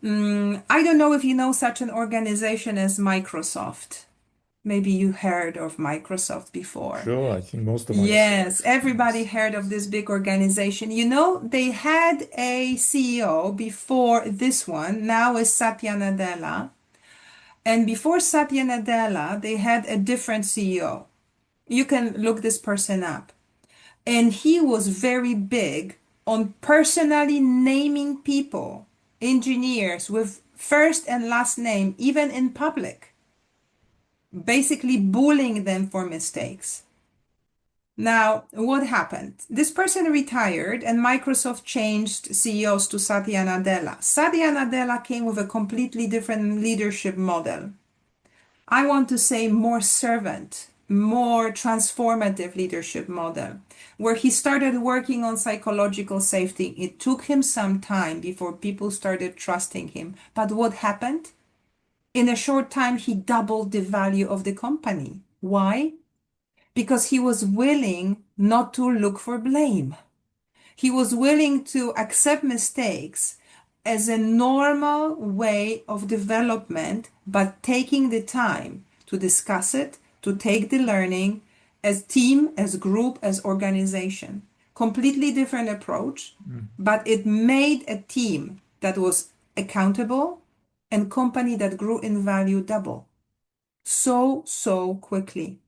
I don't know if you know such an organization as Microsoft. Maybe you heard of Microsoft before. Sure, I think most of my Yes, everybody friends. heard of this big organization. They had a CEO before this one, now is Satya Nadella. And before Satya Nadella, they had a different CEO. You can look this person up. And he was very big on personally naming people, engineers with first and last name, even in public, basically bullying them for mistakes. Now, what happened? This person retired and Microsoft changed CEOs to Satya Nadella. Satya Nadella came with a completely different leadership model. I want to say more servant, more transformative leadership model, where he started working on psychological safety. It took him some time before people started trusting him. But what happened? In a short time, he doubled the value of the company. Why? Because he was willing not to look for blame. He was willing to accept mistakes as a normal way of development, but taking the time to discuss it, to take the learning as team, as group, as organization. Completely different approach, but it made a team that was accountable and company that grew in value double so quickly.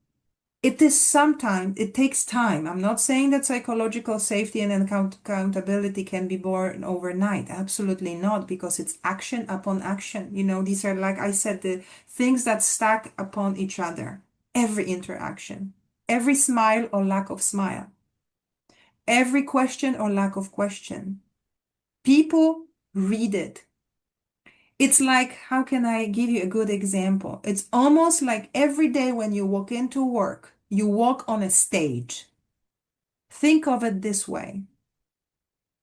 It takes time. I'm not saying that psychological safety and accountability can be born overnight. Absolutely not, because it's action upon action. These are, like I said, the things that stack upon each other. Every interaction, every smile or lack of smile, every question or lack of question. People read it. It's like, how can I give you a good example? It's almost like every day when you walk into work, you walk on a stage. Think of it this way.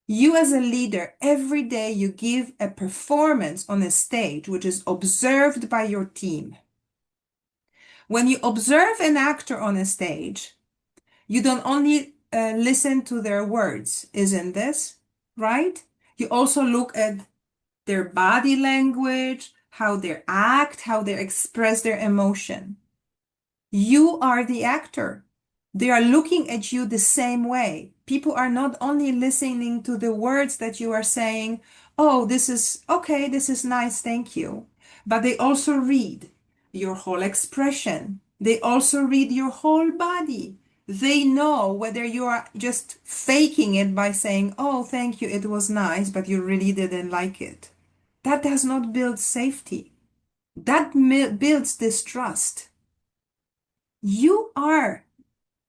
You as a leader, every day you give a performance on a stage, which is observed by your team. When you observe an actor on a stage, you don't only listen to their words, isn't this right? You also look at their body language, how they act, how they express their emotion. You are the actor. They are looking at you the same way. People are not only listening to the words that you are saying, oh, this is okay, this is nice, thank you. But they also read your whole expression. They also read your whole body. They know whether you are just faking it by saying, oh, thank you, it was nice, but you really didn't like it. That does not build safety. That builds distrust. You are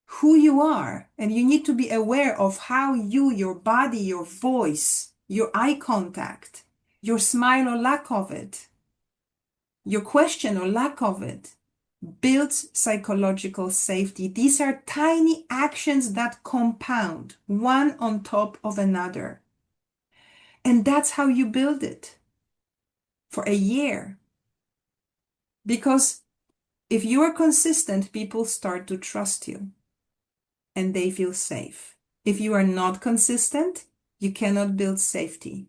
who you are, and you need to be aware of how you, your body, your voice, your eye contact, your smile or lack of it, your question or lack of it builds psychological safety. These are tiny actions that compound one on top of another. And that's how you build it for a year. Because if you are consistent, people start to trust you and they feel safe. If you are not consistent, you cannot build safety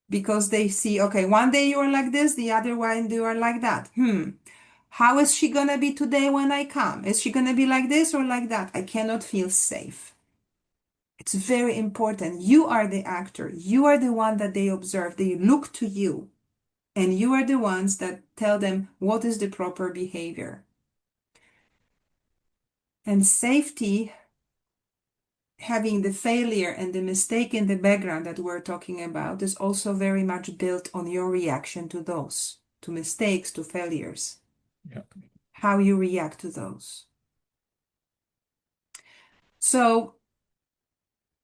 because they see, okay, one day you are like this, the other one you are like that. How is she going to be today when I come? Is she going to be like this or like that? I cannot feel safe. It's very important. You are the actor. You are the one that they observe. They look to you, and you are the ones that tell them what is the proper behavior. And safety, having the failure and the mistake in the background that we're talking about, is also very much built on your reaction to those, to mistakes, to failures. Yeah. How you react to those. So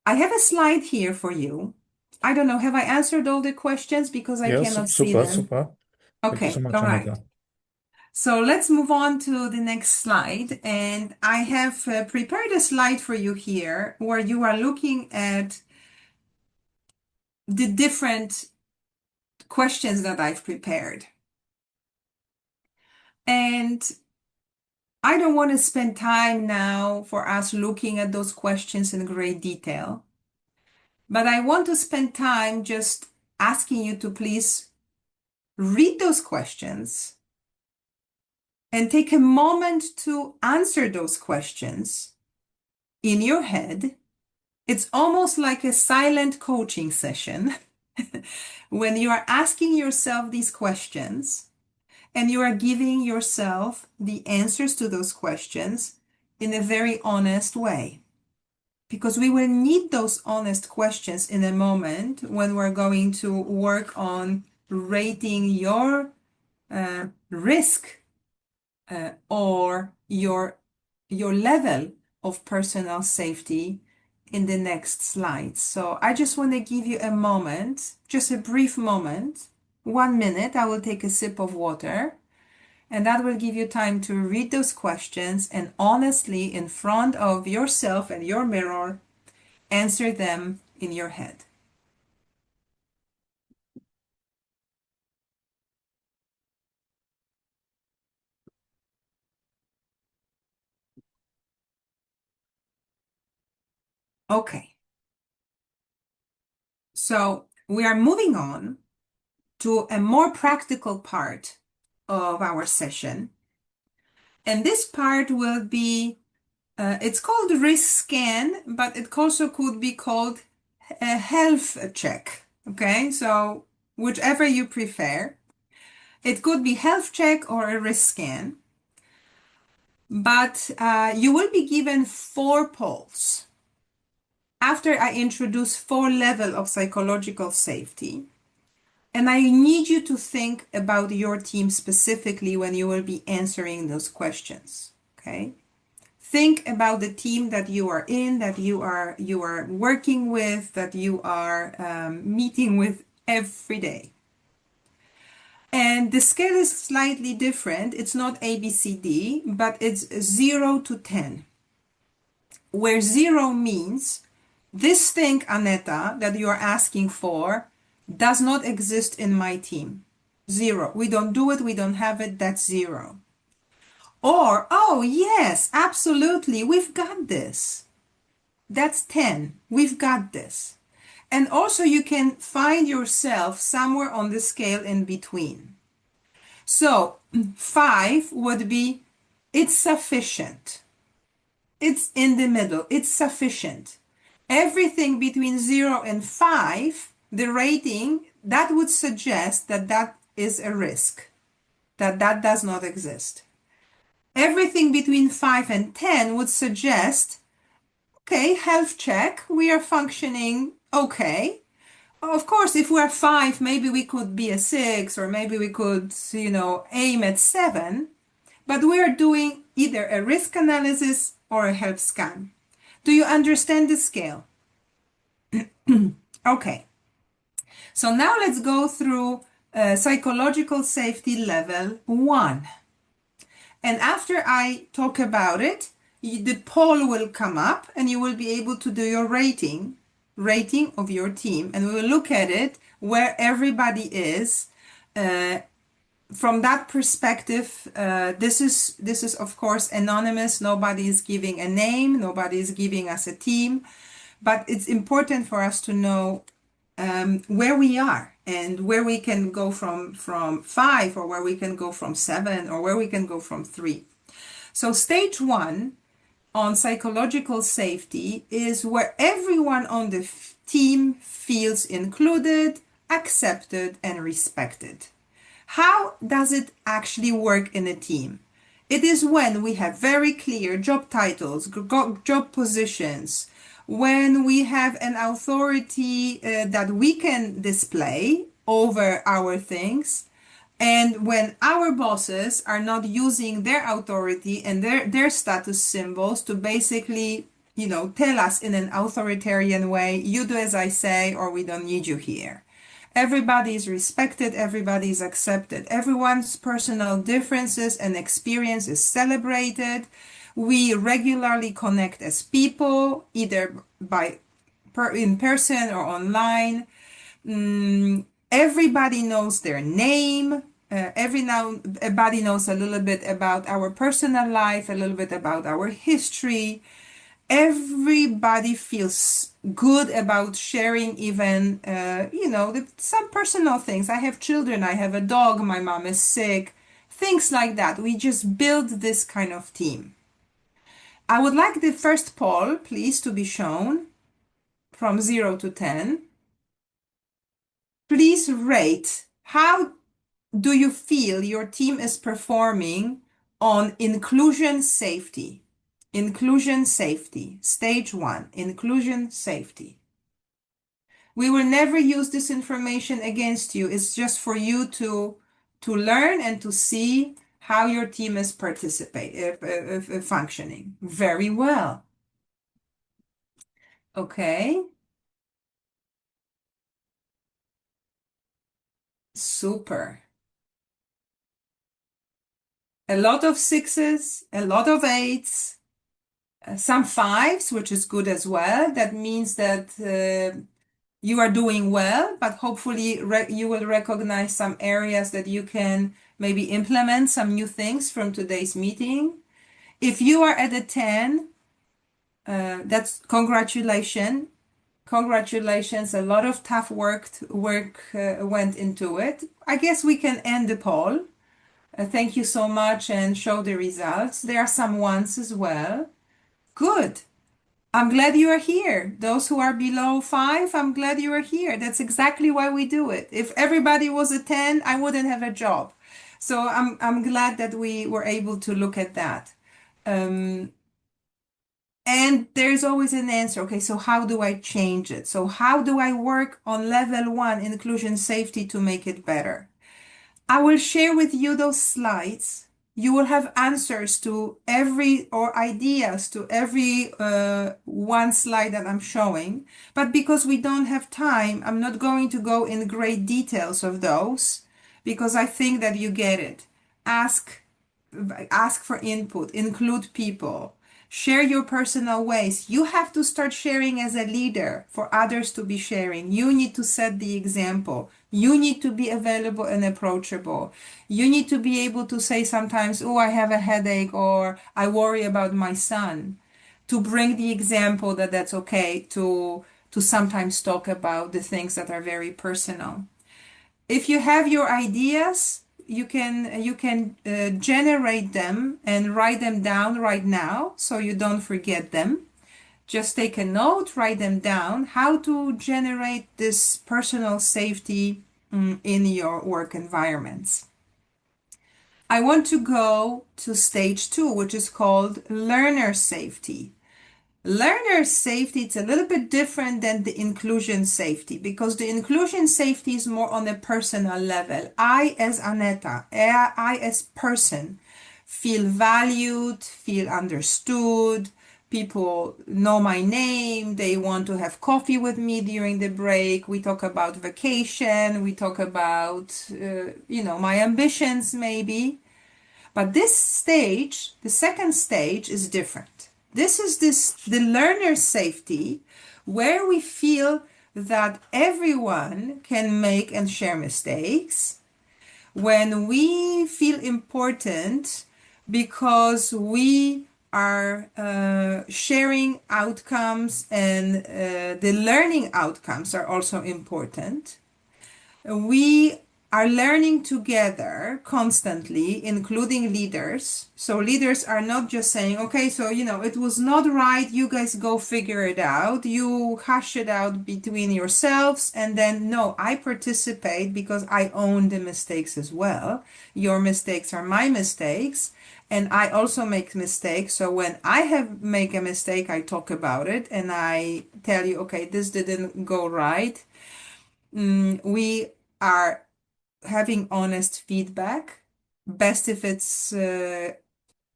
I have a slide here for you. I don't know, have I answered all the questions because I Yes, cannot see super, them? super. Thank you so Okay, much, all right. Aneta. So let's move on to the next slide. And I have prepared a slide for you here where you are looking at the different questions that I've prepared. And I don't want to spend time now for us looking at those questions in great detail, but I want to spend time just asking you to please read those questions and take a moment to answer those questions in your head. It's almost like a silent coaching session when you are asking yourself these questions and you are giving yourself the answers to those questions in a very honest way. Because we will need those honest questions in a moment when we're going to work on rating your risk or your level of personal safety in the next slide. So I just want to give you a moment, just a brief moment, 1 minute. I will take a sip of water, and that will give you time to read those questions and honestly, in front of yourself and your mirror, answer them in your head. Okay. So we are moving on to a more practical part of our session. And this part will be, it's called risk scan, but it also could be called a health check. Okay, so whichever you prefer. It could be health check or a risk scan. But you will be given 4 polls. After I introduce 4 levels of psychological safety, and I need you to think about your team specifically when you will be answering those questions, okay? Think about the team that you are in, that you are working with, that you are meeting with every day. And the scale is slightly different. It's not A, B, C, D, but it's 0 to 10, where 0 means this thing, Aneta, that you're asking for does not exist in my team. 0. We don't do it. We don't have it. That's 0. Or, oh, yes, absolutely. We've got this. That's 10. We've got this. And also you can find yourself somewhere on the scale in between. So 5 would be, it's sufficient. It's in the middle. It's sufficient. Everything between 0 and 5, the rating, that would suggest that that is a risk, that that does not exist. Everything between 5 and 10 would suggest, okay, health check, we are functioning okay. Of course, if we're 5, maybe we could be a 6, or maybe we could, aim at 7, but we are doing either a risk analysis or a health scan. Do you understand the scale? Okay. So now let's go through psychological safety level 1. And after I talk about it, the poll will come up and you will be able to do your rating of your team. And we will look at it where everybody is. From that perspective, this is of course anonymous. Nobody is giving a name. Nobody is giving us a team. But it's important for us to know where we are and where we can go from 5, or where we can go from 7, or where we can go from 3. So stage 1 on psychological safety is where everyone on the team feels included, accepted, and respected. How does it actually work in a team? It is when we have very clear job titles, job positions, when we have an authority that we can display over our things, and when our bosses are not using their authority and their status symbols to basically, tell us in an authoritarian way, you do as I say, or we don't need you here. Everybody is respected, everybody is accepted, everyone's personal differences and experience is celebrated. We regularly connect as people, either in person or online. Everybody knows their name. Everybody knows a little bit about our personal life, a little bit about our history. Everybody feels good about sharing even, some personal things. I have children, I have a dog, my mom is sick, things like that. We just build this kind of team. I would like the first poll, please, to be shown from 0 to 10. Please rate, how do you feel your team is performing on inclusion safety? Inclusion safety, stage 1, inclusion safety. We will never use this information against you. It's just for you to learn and to see how your team is functioning. Very well. Okay. Super. A lot of 6s, a lot of 8s, some 5s, which is good as well. That means that you are doing well, but hopefully you will recognize some areas that you can maybe implement some new things from today's meeting. If you are at a 10, that's congratulations. Congratulations. A lot of tough work went into it. I guess we can end the poll. Thank you so much and show the results. There are some 1s as well. Good. I'm glad you are here. Those who are below 5, I'm glad you are here. That's exactly why we do it. If everybody was a 10, I wouldn't have a job. So I'm glad that we were able to look at that. And there's always an answer. Okay, so how do I change it? So how do I work on level 1, inclusion safety, to make it better? I will share with you those slides. You will have answers to or ideas to every one slide that I'm showing. But because we don't have time, I'm not going to go in great details of those. because I think that you get it. Ask for input, include people, share your personal ways. You have to start sharing as a leader for others to be sharing. You need to set the example. You need to be available and approachable. You need to be able to say sometimes, oh, I have a headache, or I worry about my son, to bring the example that that's okay to sometimes talk about the things that are very personal. If you have your ideas, you can generate them and write them down right now so you don't forget them. Just take a note, write them down, how to generate this personal safety in your work environments. I want to go to stage 2, which is called learner safety. Learner safety, it's a little bit different than the inclusion safety, because the inclusion safety is more on a personal level. I as Aneta, I as person feel valued, feel understood. People know my name. They want to have coffee with me during the break. We talk about vacation. We talk about, my ambitions maybe. But this stage, the second stage, is different. This is the learner safety, where we feel that everyone can make and share mistakes, when we feel important because we are sharing outcomes, and the learning outcomes are also important. We are learning together constantly, including leaders. So leaders are not just saying, okay, so, it was not right. You guys go figure it out. You hash it out between yourselves. And then, no, I participate because I own the mistakes as well. Your mistakes are my mistakes. And I also make mistakes. So when I make a mistake, I talk about it and I tell you, okay, this didn't go right. We are having honest feedback. Best if it's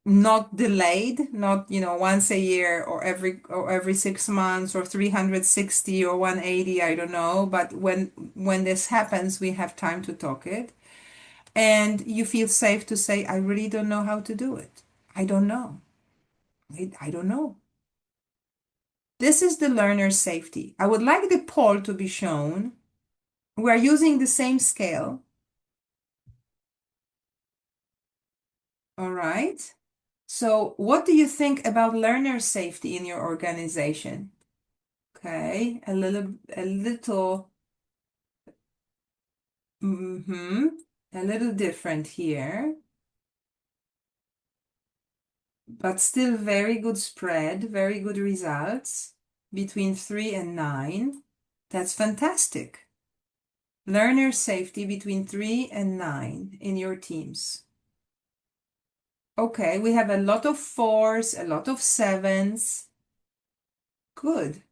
not delayed, not once a year or every 6 months or 360 or 180, I don't know. But when this happens, we have time to talk it, and you feel safe to say, I really don't know how to do it. I don't know. I don't know. This is the learner safety. I would like the poll to be shown. We are using the same scale. All right. So what do you think about learner safety in your organization? Okay, a little, a little different here, but still very good spread, very good results between 3 and 9. That's fantastic. Learner safety between 3 and 9 in your teams. Okay, we have a lot of 4s, a lot of 7s. Good.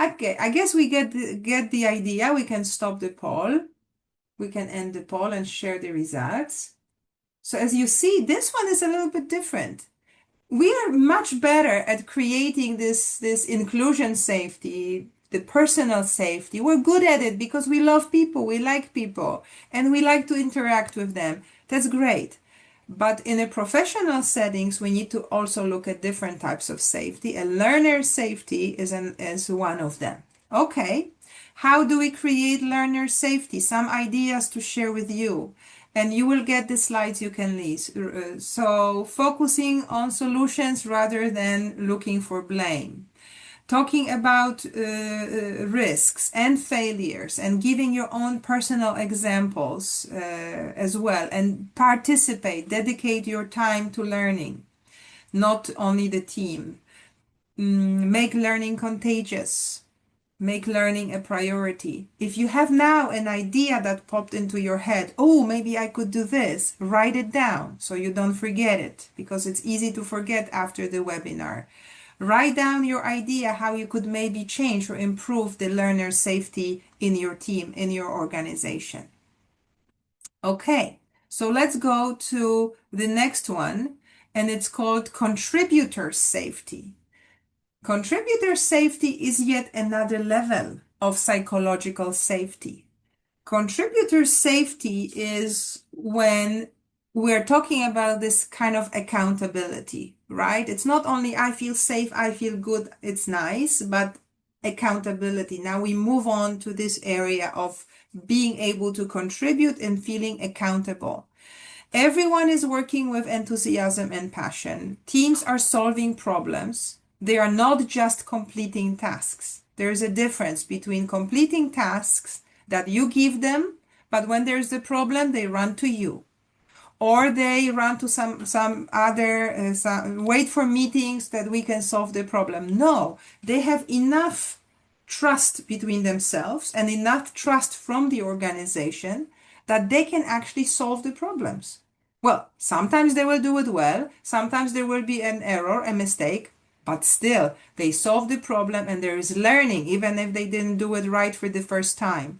Okay, I guess we get the idea. We can stop the poll. We can end the poll and share the results. So as you see, this one is a little bit different. We are much better at creating this inclusion safety, the personal safety. We're good at it because we love people, we like people, and we like to interact with them. That's great. But in a professional settings, we need to also look at different types of safety, and learner safety is one of them. Okay, how do we create learner safety? Some ideas to share with you, and you will get the slides you can leave. So focusing on solutions rather than looking for blame. Talking about risks and failures, and giving your own personal examples as well, and participate, dedicate your time to learning, not only the team. Make learning contagious. Make learning a priority. If you have now an idea that popped into your head, oh, maybe I could do this, write it down so you don't forget it, because it's easy to forget after the webinar. Write down your idea how you could maybe change or improve the learner safety in your team, in your organization. Okay, so let's go to the next one, and it's called contributor safety. Contributor safety is yet another level of psychological safety. Contributor safety is when we're talking about this kind of accountability, right? It's not only I feel safe, I feel good, it's nice, but accountability. Now we move on to this area of being able to contribute and feeling accountable. Everyone is working with enthusiasm and passion. Teams are solving problems. They are not just completing tasks. There is a difference between completing tasks that you give them, but when there's a problem, they run to you. Or they run to some other, wait for meetings that we can solve the problem. No, they have enough trust between themselves and enough trust from the organization that they can actually solve the problems. Well, sometimes they will do it well, sometimes there will be an error, a mistake, but still they solve the problem and there is learning, even if they didn't do it right for the first time.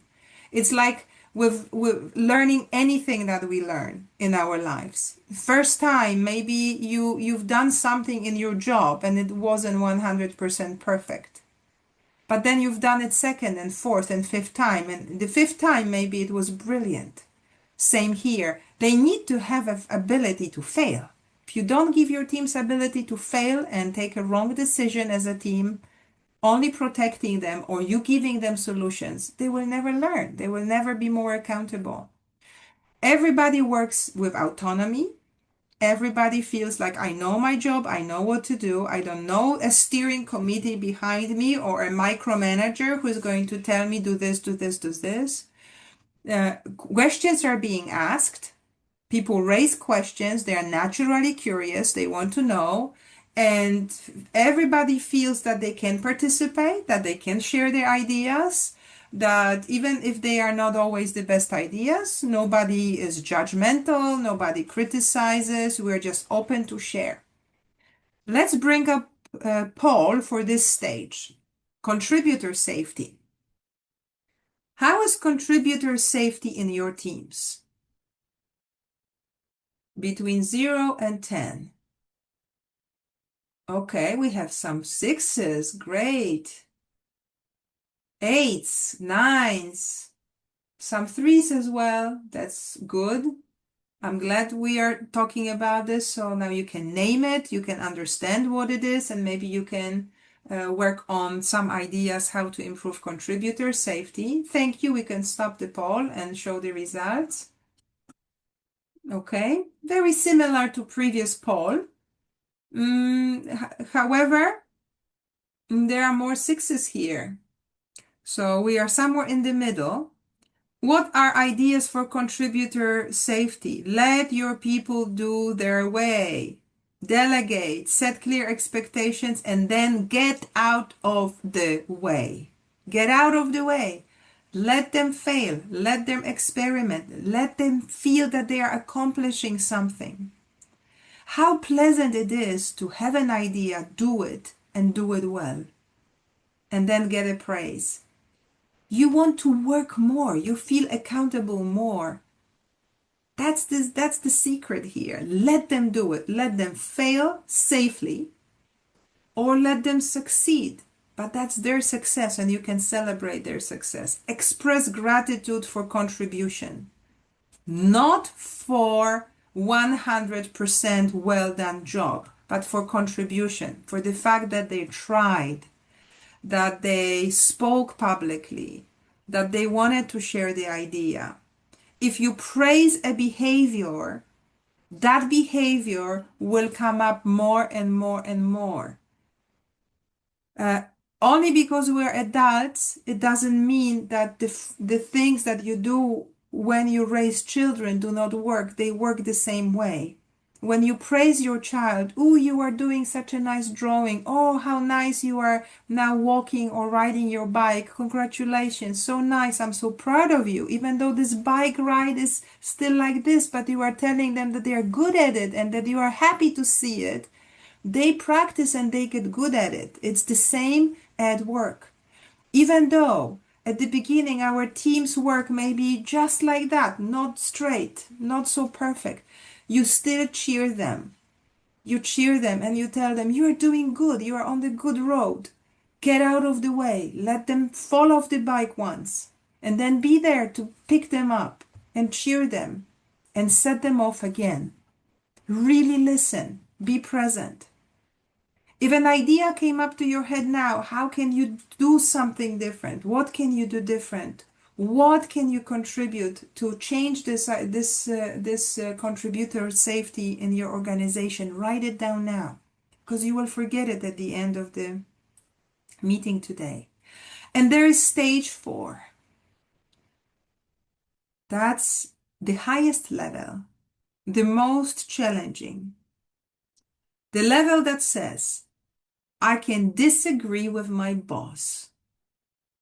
It's like with learning anything that we learn in our lives. First time, maybe you've done something in your job and it wasn't 100% perfect. But then you've done it second and fourth and fifth time, and the fifth time maybe it was brilliant. Same here. They need to have an ability to fail. If you don't give your teams ability to fail and take a wrong decision as a team, only protecting them or you giving them solutions, they will never learn. They will never be more accountable. Everybody works with autonomy. Everybody feels like I know my job, I know what to do. I don't know a steering committee behind me or a micromanager who's going to tell me do this, do this, do this. Questions are being asked. People raise questions. They are naturally curious. They want to know. And everybody feels that they can participate, that they can share their ideas, that even if they are not always the best ideas, nobody is judgmental, nobody criticizes. We're just open to share. Let's bring up Paul for this stage. Contributor safety. How is contributor safety in your teams? Between 0 and 10. Okay, we have some 6s. Great. 8s, 9s, some 3s as well. That's good. I'm glad we are talking about this. So now you can name it, you can understand what it is, and maybe you can work on some ideas how to improve contributor safety. Thank you. We can stop the poll and show the results. Okay, very similar to previous poll. However, there are more 6s here. So we are somewhere in the middle. What are ideas for contributor safety? Let your people do their way. Delegate, set clear expectations, and then get out of the way. Get out of the way. Let them fail. Let them experiment. Let them feel that they are accomplishing something. How pleasant it is to have an idea, do it, and do it well. And then get a praise. You want to work more. You feel accountable more. That's the secret here. Let them do it. Let them fail safely or let them succeed. But that's their success and you can celebrate their success. Express gratitude for contribution. Not for 100% well done job, but for contribution, for the fact that they tried, that they spoke publicly, that they wanted to share the idea. If you praise a behavior, that behavior will come up more and more and more. Only because we're adults, it doesn't mean that the things that you do when you raise children do not work. They work the same way. When you praise your child, oh, you are doing such a nice drawing. Oh, how nice you are now walking or riding your bike. Congratulations. So nice. I'm so proud of you. Even though this bike ride is still like this, but you are telling them that they are good at it and that you are happy to see it. They practice and they get good at it. It's the same at work. Even though at the beginning our team's work may be just like that, not straight, not so perfect, you still cheer them. You cheer them and you tell them, you are doing good, you are on the good road. Get out of the way. Let them fall off the bike once and then be there to pick them up and cheer them and set them off again. Really listen, be present. If an idea came up to your head now, how can you do something different? What can you do different? What can you contribute to change this contributor safety in your organization? Write it down now, because you will forget it at the end of the meeting today. And there is stage 4. That's the highest level, the most challenging. The level that says, I can disagree with my boss.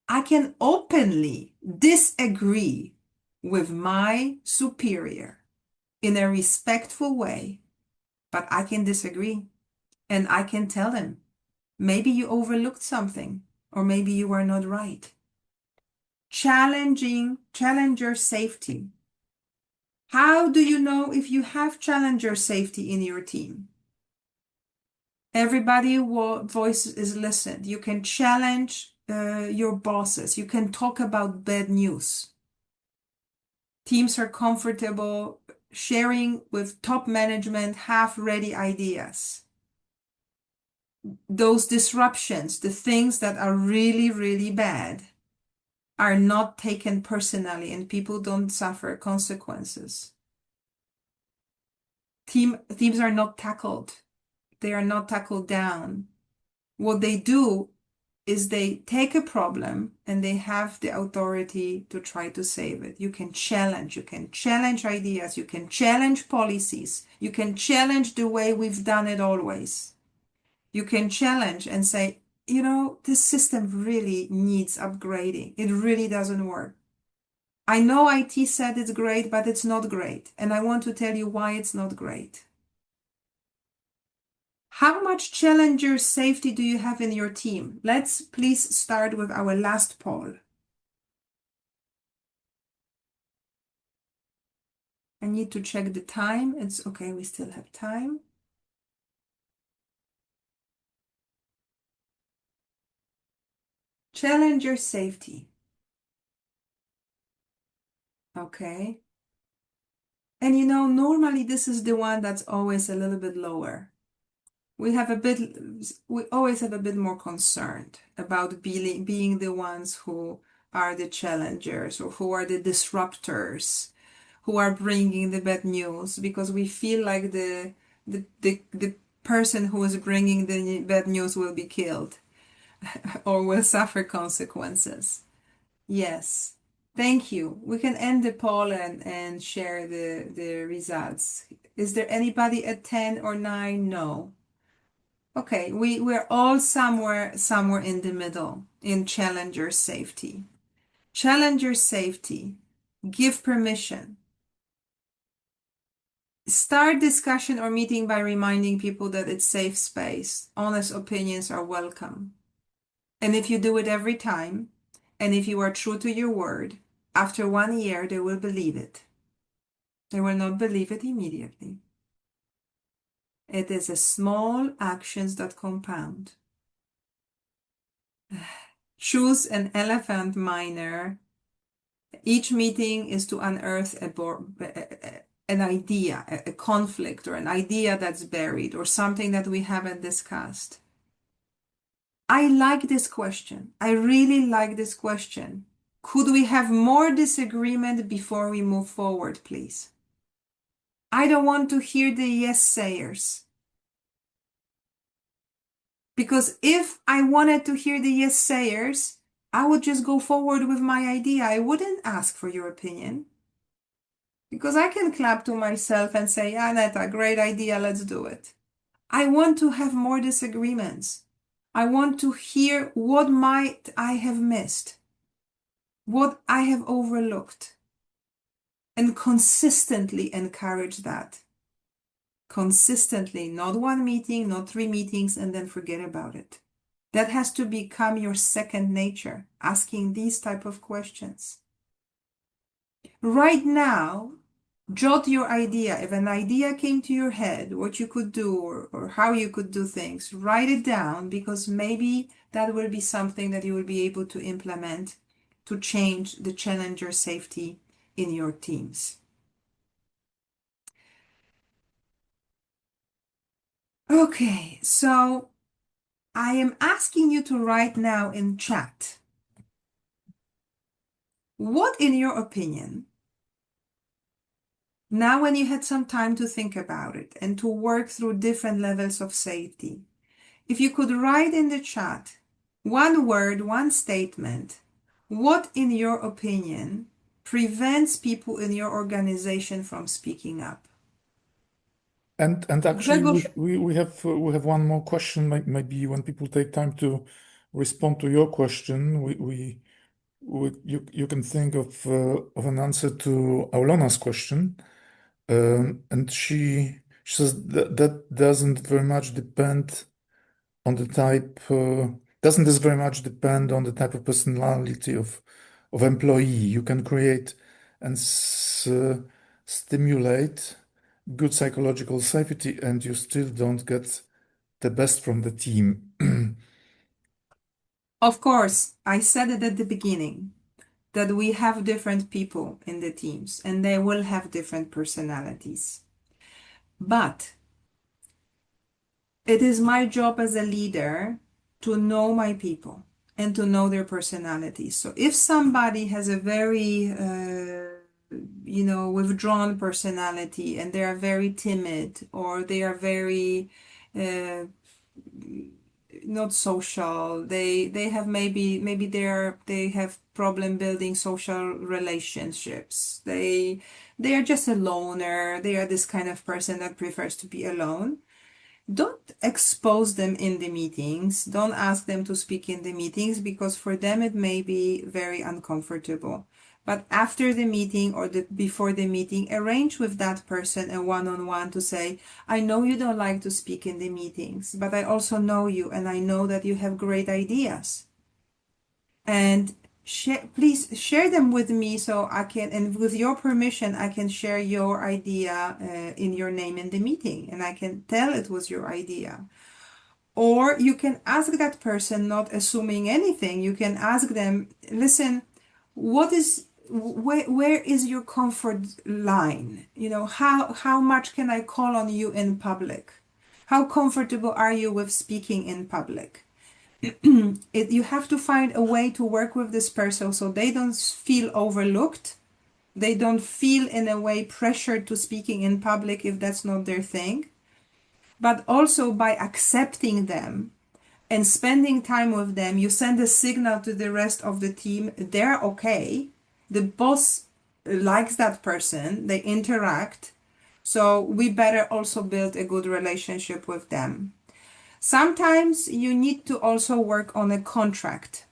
I can openly disagree with my superior in a respectful way, but I can disagree and I can tell him, maybe you overlooked something or maybe you are not right. Challenger safety. How do you know if you have challenger safety in your team? Everybody's voice is listened. You can challenge your bosses. You can talk about bad news. Teams are comfortable sharing with top management half-ready ideas. Those disruptions, the things that are really, really bad, are not taken personally and people don't suffer consequences. Teams are not tackled. They are not tackled down. What they do is they take a problem and they have the authority to try to save it. You can challenge ideas, you can challenge policies, you can challenge the way we've done it always. You can challenge and say, this system really needs upgrading. It really doesn't work. I know IT said it's great, but it's not great. And I want to tell you why it's not great. How much challenger safety do you have in your team? Let's please start with our last poll. I need to check the time. It's okay, we still have time. Challenger safety. Okay. And normally this is the one that's always a little bit lower. We always have a bit more concerned about being the ones who are the challengers or who are the disruptors, who are bringing the bad news, because we feel like the person who is bringing the bad news will be killed or will suffer consequences. Yes. Thank you. We can end the poll and share the results. Is there anybody at 10 or 9? No. Okay, we're all somewhere in the middle in challenger safety. Challenger safety. Give permission. Start discussion or meeting by reminding people that it's safe space. Honest opinions are welcome. And if you do it every time, and if you are true to your word, after 1 year, they will believe it. They will not believe it immediately. It is a small actions that compound. Choose an elephant miner. Each meeting is to unearth an idea, a conflict, or an idea that's buried, or something that we haven't discussed. I like this question. I really like this question. Could we have more disagreement before we move forward, please? I don't want to hear the yes-sayers. Because if I wanted to hear the yes-sayers, I would just go forward with my idea. I wouldn't ask for your opinion. Because I can clap to myself and say, Aneta, great idea, let's do it. I want to have more disagreements. I want to hear what might I have missed, what I have overlooked, and consistently encourage that. Consistently, not 1 meeting, not 3 meetings, and then forget about it. That has to become your second nature, asking these type of questions. Right now, jot your idea. If an idea came to your head, what you could do or how you could do things, write it down, because maybe that will be something that you will be able to implement to change the challenger safety in your teams. Okay, so I am asking you to write now in chat, what in your opinion, now when you had some time to think about it and to work through different levels of safety, if you could write in the chat one word, one statement, what in your opinion prevents people in your organization from speaking up? And actually, Grzegorz, we have one more question. Maybe when people take time to respond to your question, you can think of an answer to Aulona's question. And she says that doesn't very much depend on the type. Doesn't this very much depend on the type of personality of employee? You can create and stimulate good psychological safety, and you still don't get the best from the team. of course, I said it at the beginning that we have different people in the teams and they will have different personalities. But it is my job as a leader to know my people and to know their personalities. So if somebody has a very, withdrawn personality and they are very timid or they are very not social, they have maybe they have problem building social relationships. They are just a loner. They are this kind of person that prefers to be alone. Don't expose them in the meetings. Don't ask them to speak in the meetings because for them it may be very uncomfortable. But after the meeting or before the meeting, arrange with that person a one-on-one to say, I know you don't like to speak in the meetings, but I also know you and I know that you have great ideas. And please share them with me so I can, and with your permission, I can share your idea in your name in the meeting and I can tell it was your idea. Or you can ask that person, not assuming anything. You can ask them, listen, where is your comfort line? How much can I call on you in public? How comfortable are you with speaking in public? You have to find a way to work with this person so they don't feel overlooked. They don't feel in a way pressured to speaking in public if that's not their thing. But also by accepting them and spending time with them, you send a signal to the rest of the team, they're okay. The boss likes that person, they interact. So we better also build a good relationship with them. Sometimes you need to also work on a contract.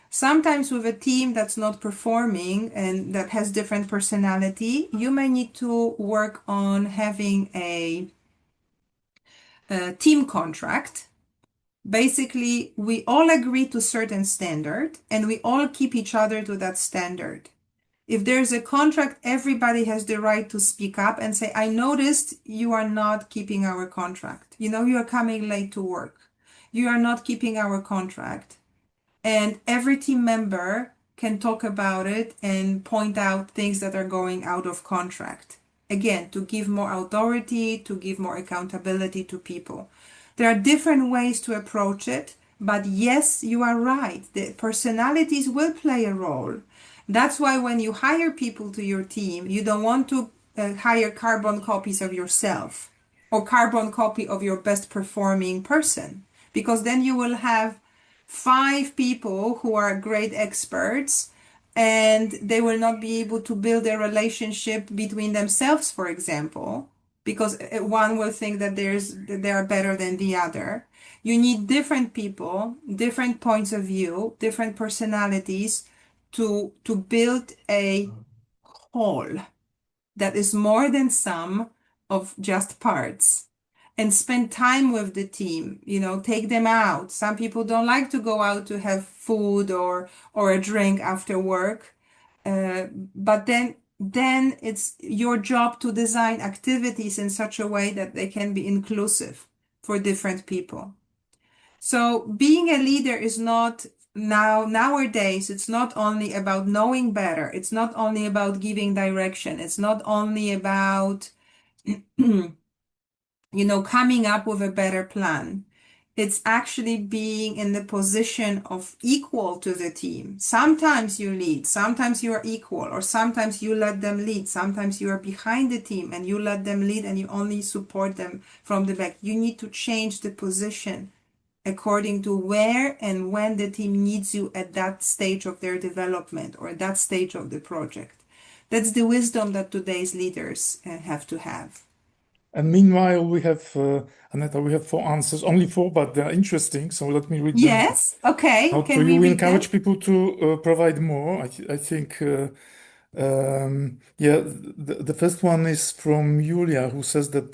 Sometimes with a team that's not performing and that has different personality, you may need to work on having a team contract. Basically, we all agree to certain standard and we all keep each other to that standard. If there's a contract, everybody has the right to speak up and say, I noticed you are not keeping our contract. You are coming late to work. You are not keeping our contract. And every team member can talk about it and point out things that are going out of contract. Again, to give more authority, to give more accountability to people. There are different ways to approach it, but yes, you are right. The personalities will play a role. That's why when you hire people to your team, you don't want to hire carbon copies of yourself or carbon copy of your best performing person, because then you will have 5 people who are great experts and they will not be able to build a relationship between themselves, for example, because one will think that they are better than the other. You need different people, different points of view, different personalities to build a whole that is more than sum of just parts. And spend time with the team, take them out. Some people don't like to go out to have food or a drink after work. But then it's your job to design activities in such a way that they can be inclusive for different people. So being a leader is not nowadays, it's not only about knowing better. It's not only about giving direction. It's not only about, coming up with a better plan. It's actually being in the position of equal to the team. Sometimes you lead, sometimes you are equal, or sometimes you let them lead. Sometimes you are behind the team and you let them lead and you only support them from the back. You need to change the position according to where and when the team needs you at that stage of their development or that stage of the project. That's the wisdom that today's leaders have to have. And meanwhile, we have, Aneta, we have four answers, only four, but they're interesting. So let me read them Yes, okay. out for Can you. we We read them? encourage people to provide more. I think, yeah, the first one is from Julia, who says that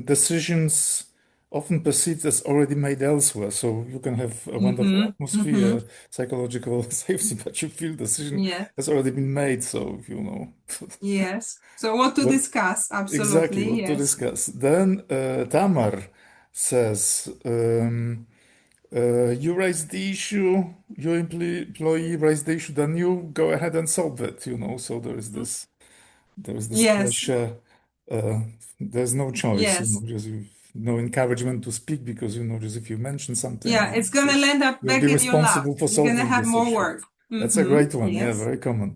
decisions often perceived as already made elsewhere. So you can have a wonderful Mm-hmm. Mm-hmm. atmosphere, psychological safety, but you feel decision Yeah. has already been made. So, Yes. So what to what discuss? exactly Absolutely. what to Yes. discuss. Then Tamar says, you raise the issue, your employee raised the issue, then you go ahead and solve it, So there is this Yes. pressure. Uh, there's no choice, Yes. no encouragement to speak because just if you mention something, Yeah. It's gonna land up you'll back be in your lap. responsible for You're gonna solving have this more issue. work. That's a Mm-hmm. great one. Yeah, Yes. very common.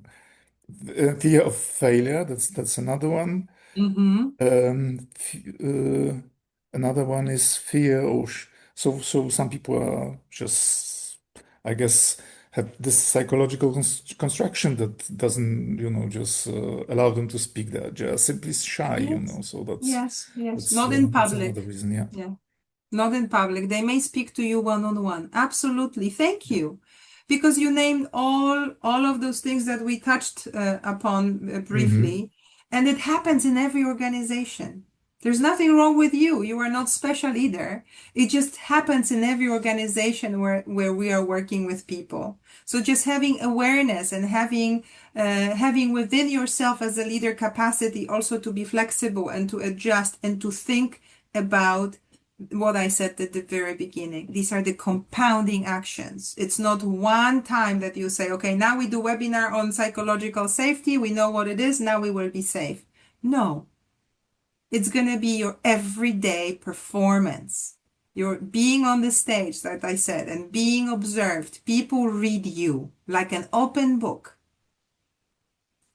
Fear of failure. That's another one. Mm-hmm. Another one is fear or so some people are just, I guess, have this psychological construction that doesn't, just allow them to speak. They're just simply shy, Yes. So that's Yes. Yes. that's Not in that's another public. reason. Yeah. Yeah. Not in public. They may speak to you one-on-one. Absolutely. Thank Yeah. you. Because you named all of those things that we touched upon Hmm. briefly, and it happens in every organization. There's nothing wrong with you. You are not special either. It just happens in every organization where we are working with people. So just having awareness and having within yourself as a leader capacity also to be flexible and to adjust and to think about what I said at the very beginning. These are the compounding actions. It's not one time that you say, okay, now we do webinar on psychological safety. We know what it is. Now we will be safe. No, it's going to be your everyday performance. You're being on the stage, that I said, and being observed. People read you like an open book.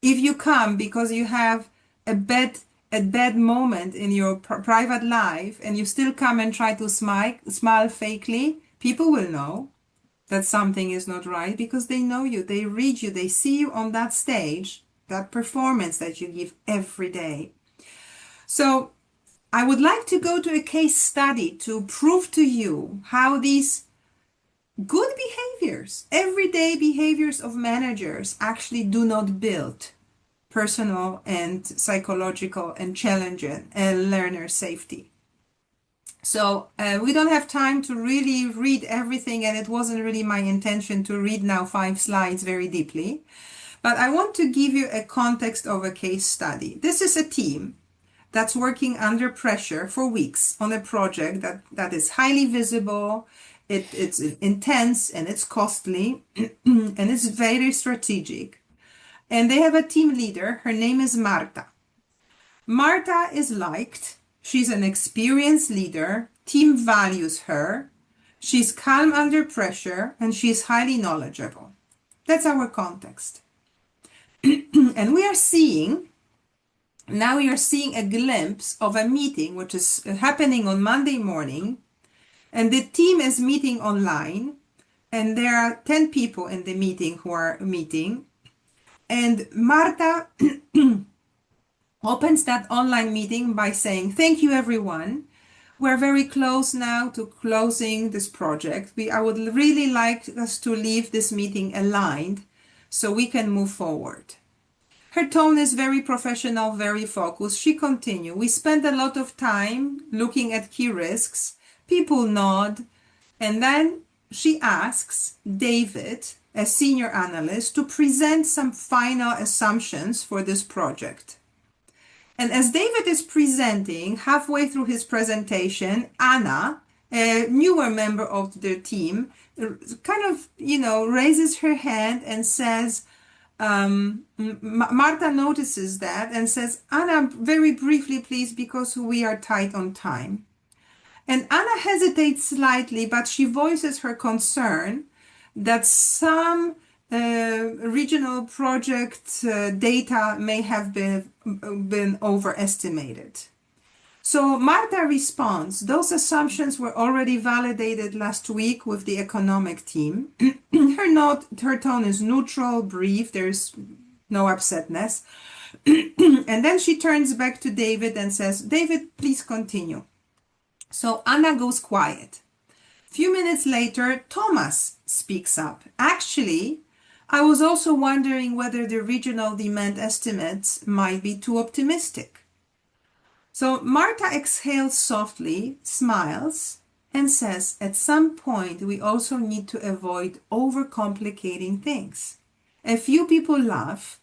If you come because you have a bad moment in your private life and you still come and try to smile fakely, people will know that something is not right because they know you, they read you, they see you on that stage, that performance that you give every day. So I would like to go to a case study to prove to you how these good behaviors, everyday behaviors of managers actually do not build personal and psychological and challenging and learner safety. So we don't have time to really read everything, and it wasn't really my intention to read now 5 slides very deeply. But I want to give you a context of a case study. This is a team that's working under pressure for weeks on a project that is highly visible, it's intense, and it's costly, and it's very strategic. And they have a team leader. Her name is Marta. Marta is liked. She's an experienced leader. Team values her. She's calm under pressure and she's highly knowledgeable. That's our context. And we are seeing a glimpse of a meeting which is happening on Monday morning. And the team is meeting online. And there are 10 people in the meeting who are meeting. And Marta opens that online meeting by saying, thank you, everyone. We're very close now to closing this project. I would really like us to leave this meeting aligned so we can move forward. Her tone is very professional, very focused. She continues, we spend a lot of time looking at key risks. People nod. And then she asks David, a senior analyst, to present some final assumptions for this project. And as David is presenting, halfway through his presentation, Anna, a newer member of their team, kind of, raises her hand and says, Marta notices that and says, Anna, very briefly, please, because we are tight on time. And Anna hesitates slightly, but she voices her concern that some regional project data may have been overestimated. So Marta responds, those assumptions were already validated last week with the economic team. Her tone is neutral, brief, there's no upsetness. And then she turns back to David and says, David, please continue. So Anna goes quiet. A few minutes later, Thomas speaks up. Actually, I was also wondering whether the regional demand estimates might be too optimistic. So Marta exhales softly, smiles, and says, at some point, we also need to avoid overcomplicating things. A few people laugh,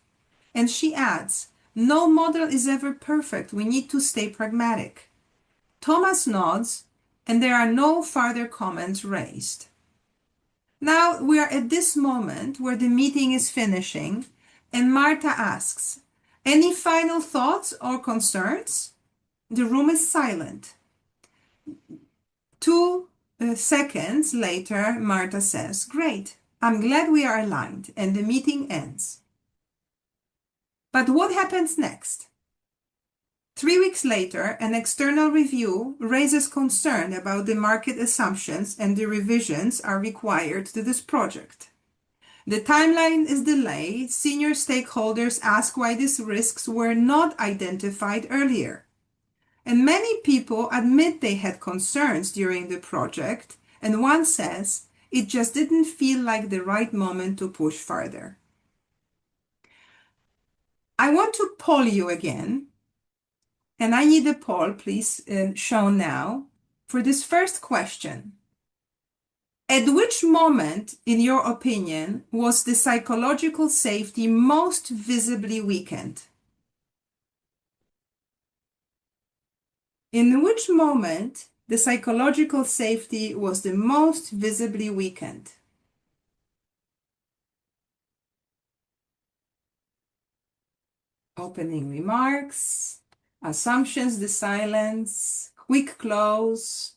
and she adds, no model is ever perfect. We need to stay pragmatic. Thomas nods, and there are no further comments raised. Now we are at this moment where the meeting is finishing, and Marta asks, any final thoughts or concerns? The room is silent. 2 seconds later, Marta says, great, I'm glad we are aligned, and the meeting ends. But what happens next? 3 weeks later, an external review raises concern about the market assumptions and the revisions are required to this project. The timeline is delayed. Senior stakeholders ask why these risks were not identified earlier. And many people admit they had concerns during the project, and one says, it just didn't feel like the right moment to push further. I want to poll you again. And I need a poll, please, shown now, for this first question. At which moment, in your opinion, was the psychological safety most visibly weakened? In which moment the psychological safety was the most visibly weakened? Opening remarks. Assumptions, the silence, quick close.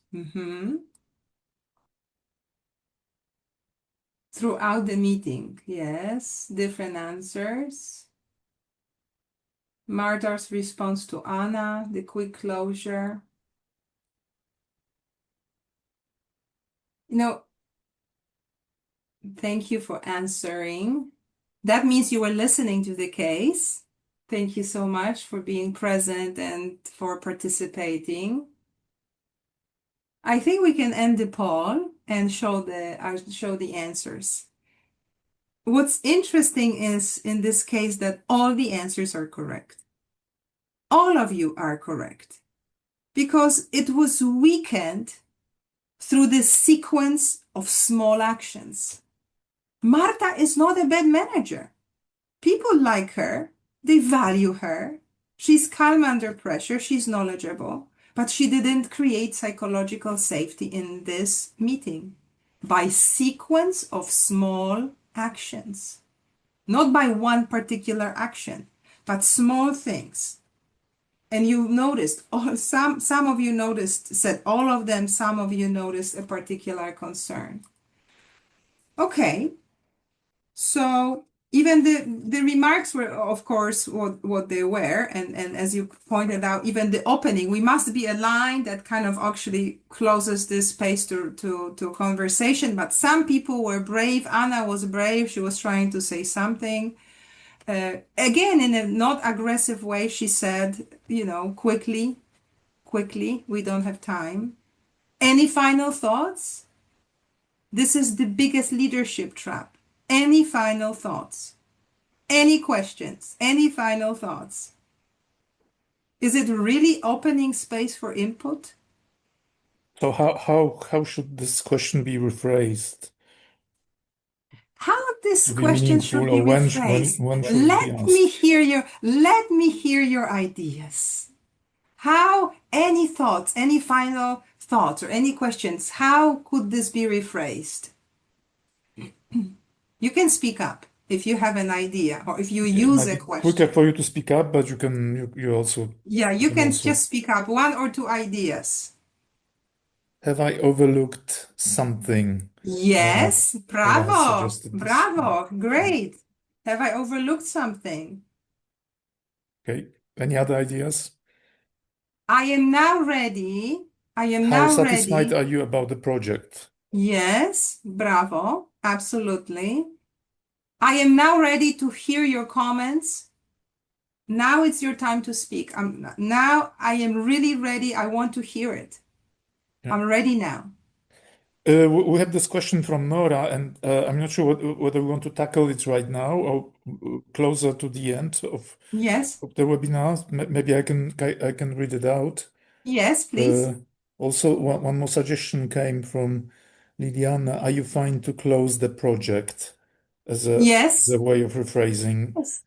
Throughout the meeting, yes, different answers. Marta's response to Anna, the quick closure. Thank you for answering. That means you were listening to the case. Thank you so much for being present and for participating. I think we can end the poll and show the answers. What's interesting is in this case that all the answers are correct. All of you are correct because it was weakened through this sequence of small actions. Marta is not a bad manager. People like her. They value her. She's calm under pressure. She's knowledgeable. But she didn't create psychological safety in this meeting by sequence of small actions. Not by one particular action, but small things. And you noticed, some of you noticed, said all of them, some of you noticed a particular concern. Okay, so even the remarks were, of course, what they were. And as you pointed out, even the opening, we must be aligned, that kind of actually closes this space to conversation. But some people were brave. Anna was brave. She was trying to say something. Again, in a not aggressive way, she said, quickly, we don't have time. Any final thoughts? This is the biggest leadership trap. Any final thoughts? Any questions? Any final thoughts? Is it really opening space for input? So how should this question be rephrased? How this To be question should meaningful, be or rephrased? when should it be Let me hear your ideas. How, any thoughts, any final thoughts or any questions, how could this be rephrased? You can speak up if you have an idea or if you It use might a be quicker question. for you to speak up, but you also Yeah, you you can can also. just speak up, one or two ideas. Have I overlooked something? Nora, Yes, Nora has bravo, suggested this. bravo, great. Have I overlooked something? Okay. Any other ideas? I am now ready. I am How now satisfied ready. are you about the project? Yes, bravo, absolutely. I am now ready to hear your comments. Now it's your time to speak. Now I am really ready. I want to hear it. Yeah. I'm ready now. We have this question from Nora, and I'm not sure whether we want to tackle it right now or closer to the end Yes, of the webinar. Maybe I can read it out. yes, please. Also, one more suggestion came from Liliana. Are you fine to close the project as a Yes. way of rephrasing Yes.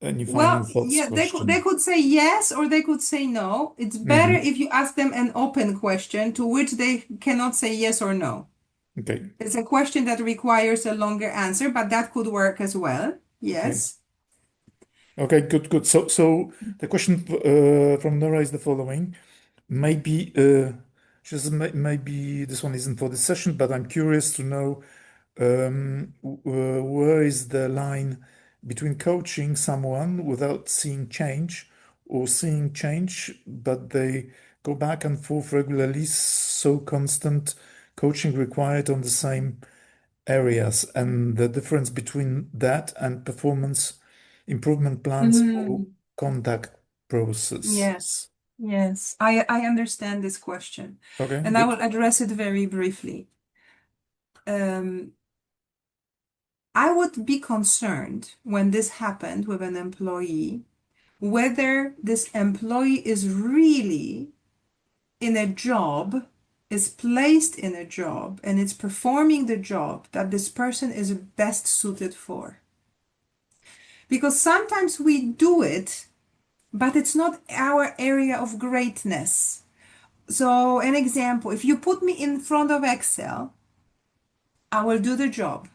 any final Well, thoughts yeah, they question? could say yes or they could say no. It's better Hmm. if you ask them an open question to which they cannot say yes or no. Okay. It's a question that requires a longer answer, but that could work as well. Okay. Yes. Okay. Good. So the question from Nora is the following. Maybe maybe this one isn't for this session, but I'm curious to know where is the line between coaching someone without seeing change or seeing change, but they go back and forth regularly, so constant coaching required on the same areas, and the difference between that and performance improvement plans or Mm, contact process. yes. Yes. I understand this question, Okay, and I good. will address it very briefly. I would be concerned when this happened with an employee, whether this employee is really in a job, is placed in a job, and it's performing the job that this person is best suited for. Because sometimes we do it, but it's not our area of greatness. So, an example, if you put me in front of Excel, I will do the job.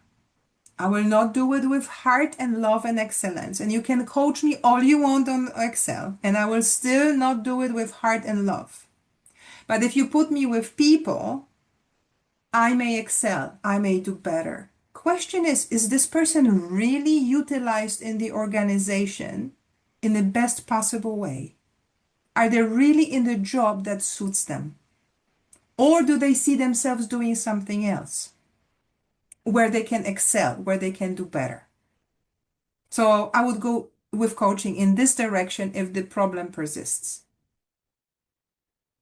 I will not do it with heart and love and excellence. And you can coach me all you want on Excel, and I will still not do it with heart and love. But if you put me with people, I may excel, I may do better. Question is this person really utilized in the organization in the best possible way? Are they really in the job that suits them? Or do they see themselves doing something else where they can excel, where they can do better? So I would go with coaching in this direction if the problem persists.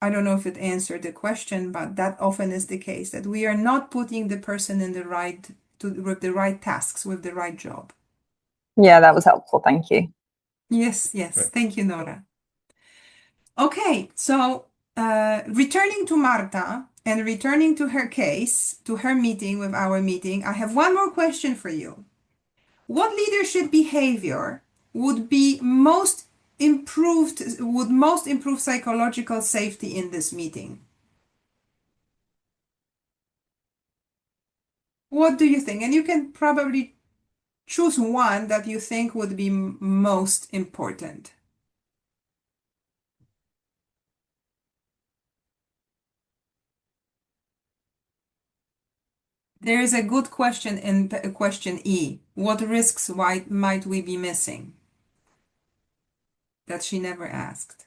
I don't know if it answered the question, but that often is the case, that we are not putting the person in the right with the right tasks, with the right job. Yeah, that was helpful. Thank you. Yes. Right. Thank you, Nora. Okay, so returning to Marta and returning to her case, to her meeting with our meeting, I have one more question for you. What leadership behavior would most improve psychological safety in this meeting? What do you think? And you can probably choose one that you think would be most important. There is a good question in question E. What risks might we be missing? That she never asked.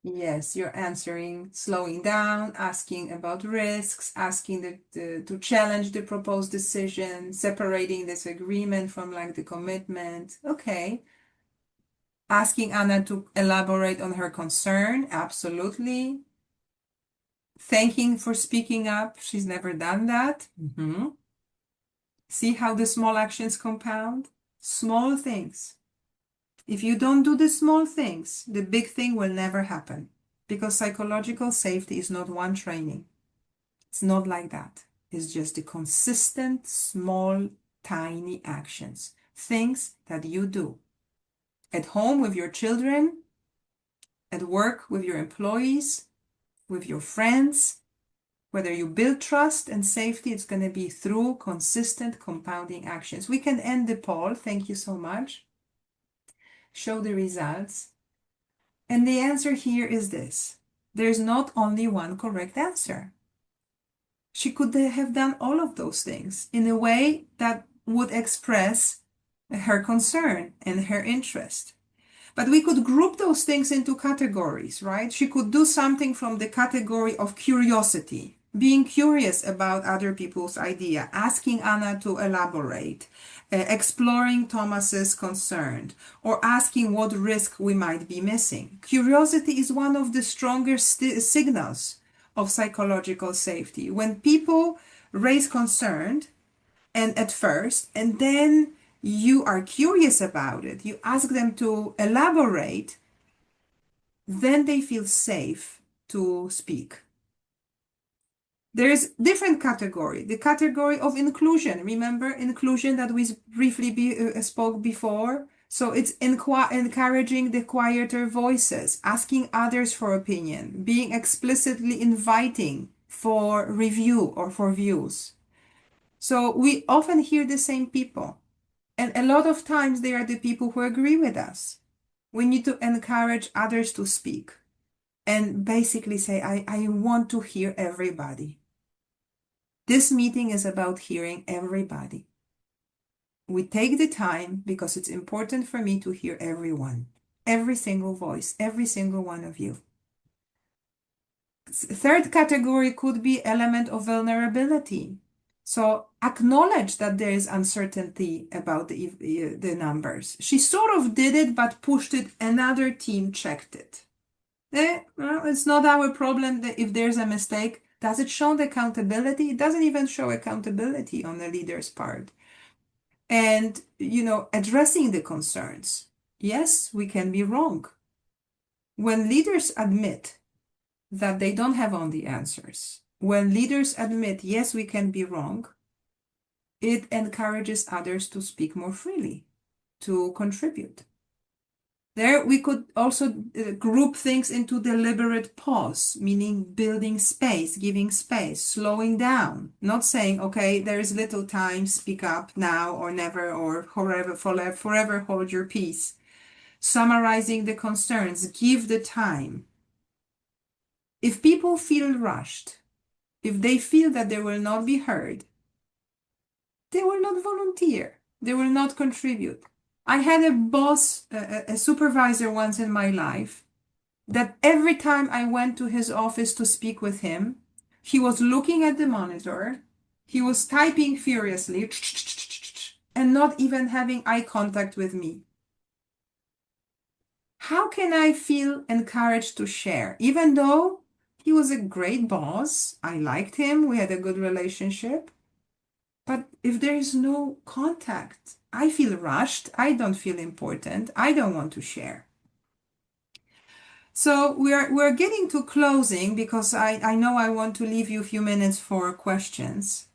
Yes, you're answering, slowing down, asking about risks, asking to challenge the proposed decision, separating this agreement from like the commitment. Okay. Asking Anna to elaborate on her concern. Absolutely. Thanking for speaking up. She's never done that. See how the small actions compound? Small things. If you don't do the small things, the big thing will never happen. Because psychological safety is not one training. It's not like that. It's just the consistent small tiny actions, things that you do at home with your children, at work with your employees, with your friends. Whether you build trust and safety, it's going to be through consistent compounding actions. We can end the poll. Thank you so much. Show the results. And the answer here is this. There's not only one correct answer. She could have done all of those things in a way that would express her concern and her interest. But we could group those things into categories, right? She could do something from the category of curiosity, being curious about other people's idea, asking Anna to elaborate, exploring Thomas's concern, or asking what risk we might be missing. Curiosity is one of the strongest signals of psychological safety. When people raise concern, and at first, and then you are curious about it, you ask them to elaborate, then they feel safe to speak. There is different category, the category of inclusion. Remember inclusion that we briefly spoke before? So it's encouraging the quieter voices, asking others for opinion, being explicitly inviting for review or for views. So we often hear the same people. And a lot of times they are the people who agree with us. We need to encourage others to speak and basically say, I want to hear everybody. This meeting is about hearing everybody. We take the time because it's important for me to hear everyone, every single voice, every single one of you. Third category could be element of vulnerability. So acknowledge that there is uncertainty about the numbers. She sort of did it, but pushed it. Another team checked it. Well, it's not our problem that if there's a mistake. Does it show the accountability? It doesn't even show accountability on the leader's part. And, addressing the concerns. Yes, we can be wrong. When leaders admit that they don't have all the answers, when leaders admit, yes, we can be wrong, it encourages others to speak more freely, to contribute. There, we could also group things into deliberate pause, meaning building space, giving space, slowing down, not saying, okay, there is little time, speak up now or never or forever hold your peace. Summarizing the concerns, give the time. If people feel rushed, if they feel that they will not be heard, they will not volunteer. They will not contribute. I had a boss, a supervisor once in my life, that every time I went to his office to speak with him, he was looking at the monitor, he was typing furiously, and not even having eye contact with me. How can I feel encouraged to share? Even though he was a great boss, I liked him, we had a good relationship. But if there is no contact, I feel rushed, I don't feel important, I don't want to share. So we're getting to closing because I know I want to leave you a few minutes for questions.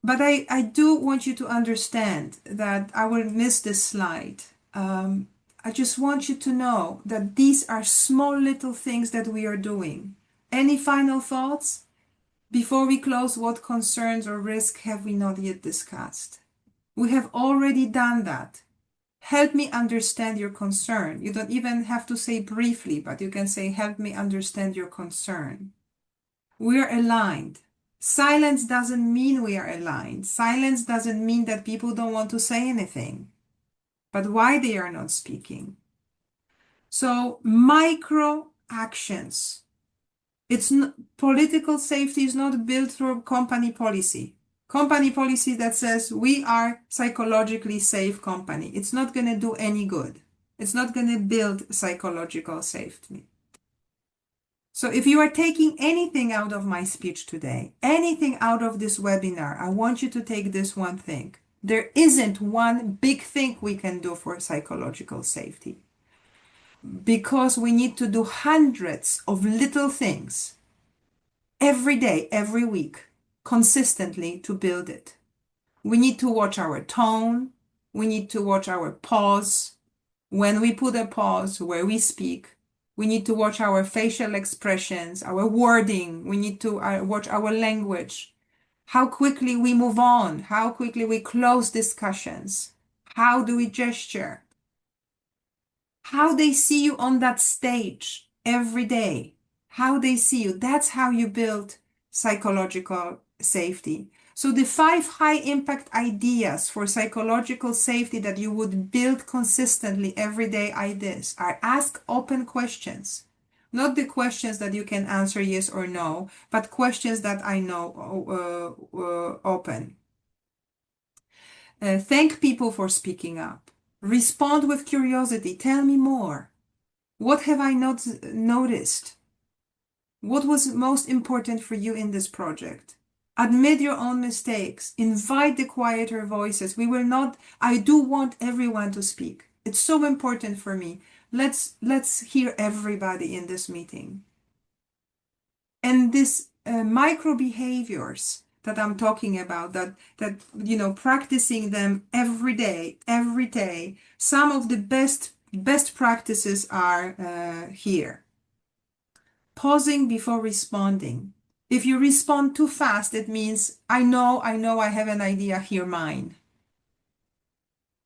But I do want you to understand that I will miss this slide. I just want you to know that these are small little things that we are doing. Any final thoughts? Before we close, what concerns or risks have we not yet discussed? We have already done that. Help me understand your concern. You don't even have to say briefly, but you can say, help me understand your concern. We're aligned. Silence doesn't mean we are aligned. Silence doesn't mean that people don't want to say anything, but why they are not speaking. So micro actions. Political safety is not built through company policy. Company policy that says we are psychologically safe company. It's not going to do any good. It's not going to build psychological safety. So if you are taking anything out of my speech today, anything out of this webinar, I want you to take this one thing. There isn't one big thing we can do for psychological safety, because we need to do hundreds of little things every day, every week, consistently to build it. We need to watch our tone. We need to watch our pause. When we put a pause where we speak, we need to watch our facial expressions, our wording. We need to watch our language, how quickly we move on, how quickly we close discussions, how do we gesture, how they see you on that stage every day, how they see you. That's how you build psychological safety. So the 5 high impact ideas for psychological safety that you would build consistently every day are ask open questions. Not the questions that you can answer yes or no, but questions that I know open. Thank people for speaking up. Respond with curiosity. Tell me more. What have I not noticed? What was most important for you in this project? Admit your own mistakes. Invite the quieter voices. I do want everyone to speak. It's so important for me. Let's hear everybody in this meeting. And this micro behaviors that I'm talking about, that practicing them every day. Some of the best practices are here. Pausing before responding. If you respond too fast, it means I know, I have an idea, hear mine.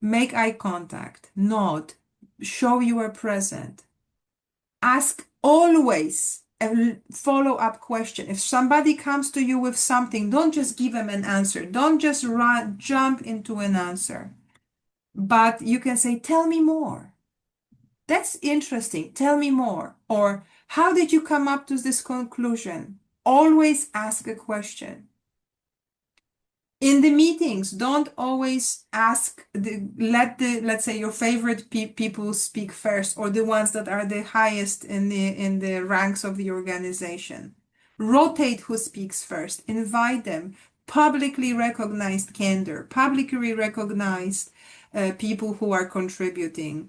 Make eye contact, nod, show you are present. Ask always a follow-up question. If somebody comes to you with something, don't just give them an answer. Don't just jump into an answer. But you can say, tell me more. That's interesting. Tell me more. Or how did you come up to this conclusion? Always ask a question. In the meetings, don't always ask, let's say your favorite people speak first, or the ones that are the highest in the ranks of the organization. Rotate who speaks first. Invite them. Publicly recognized candor. Publicly recognized people who are contributing.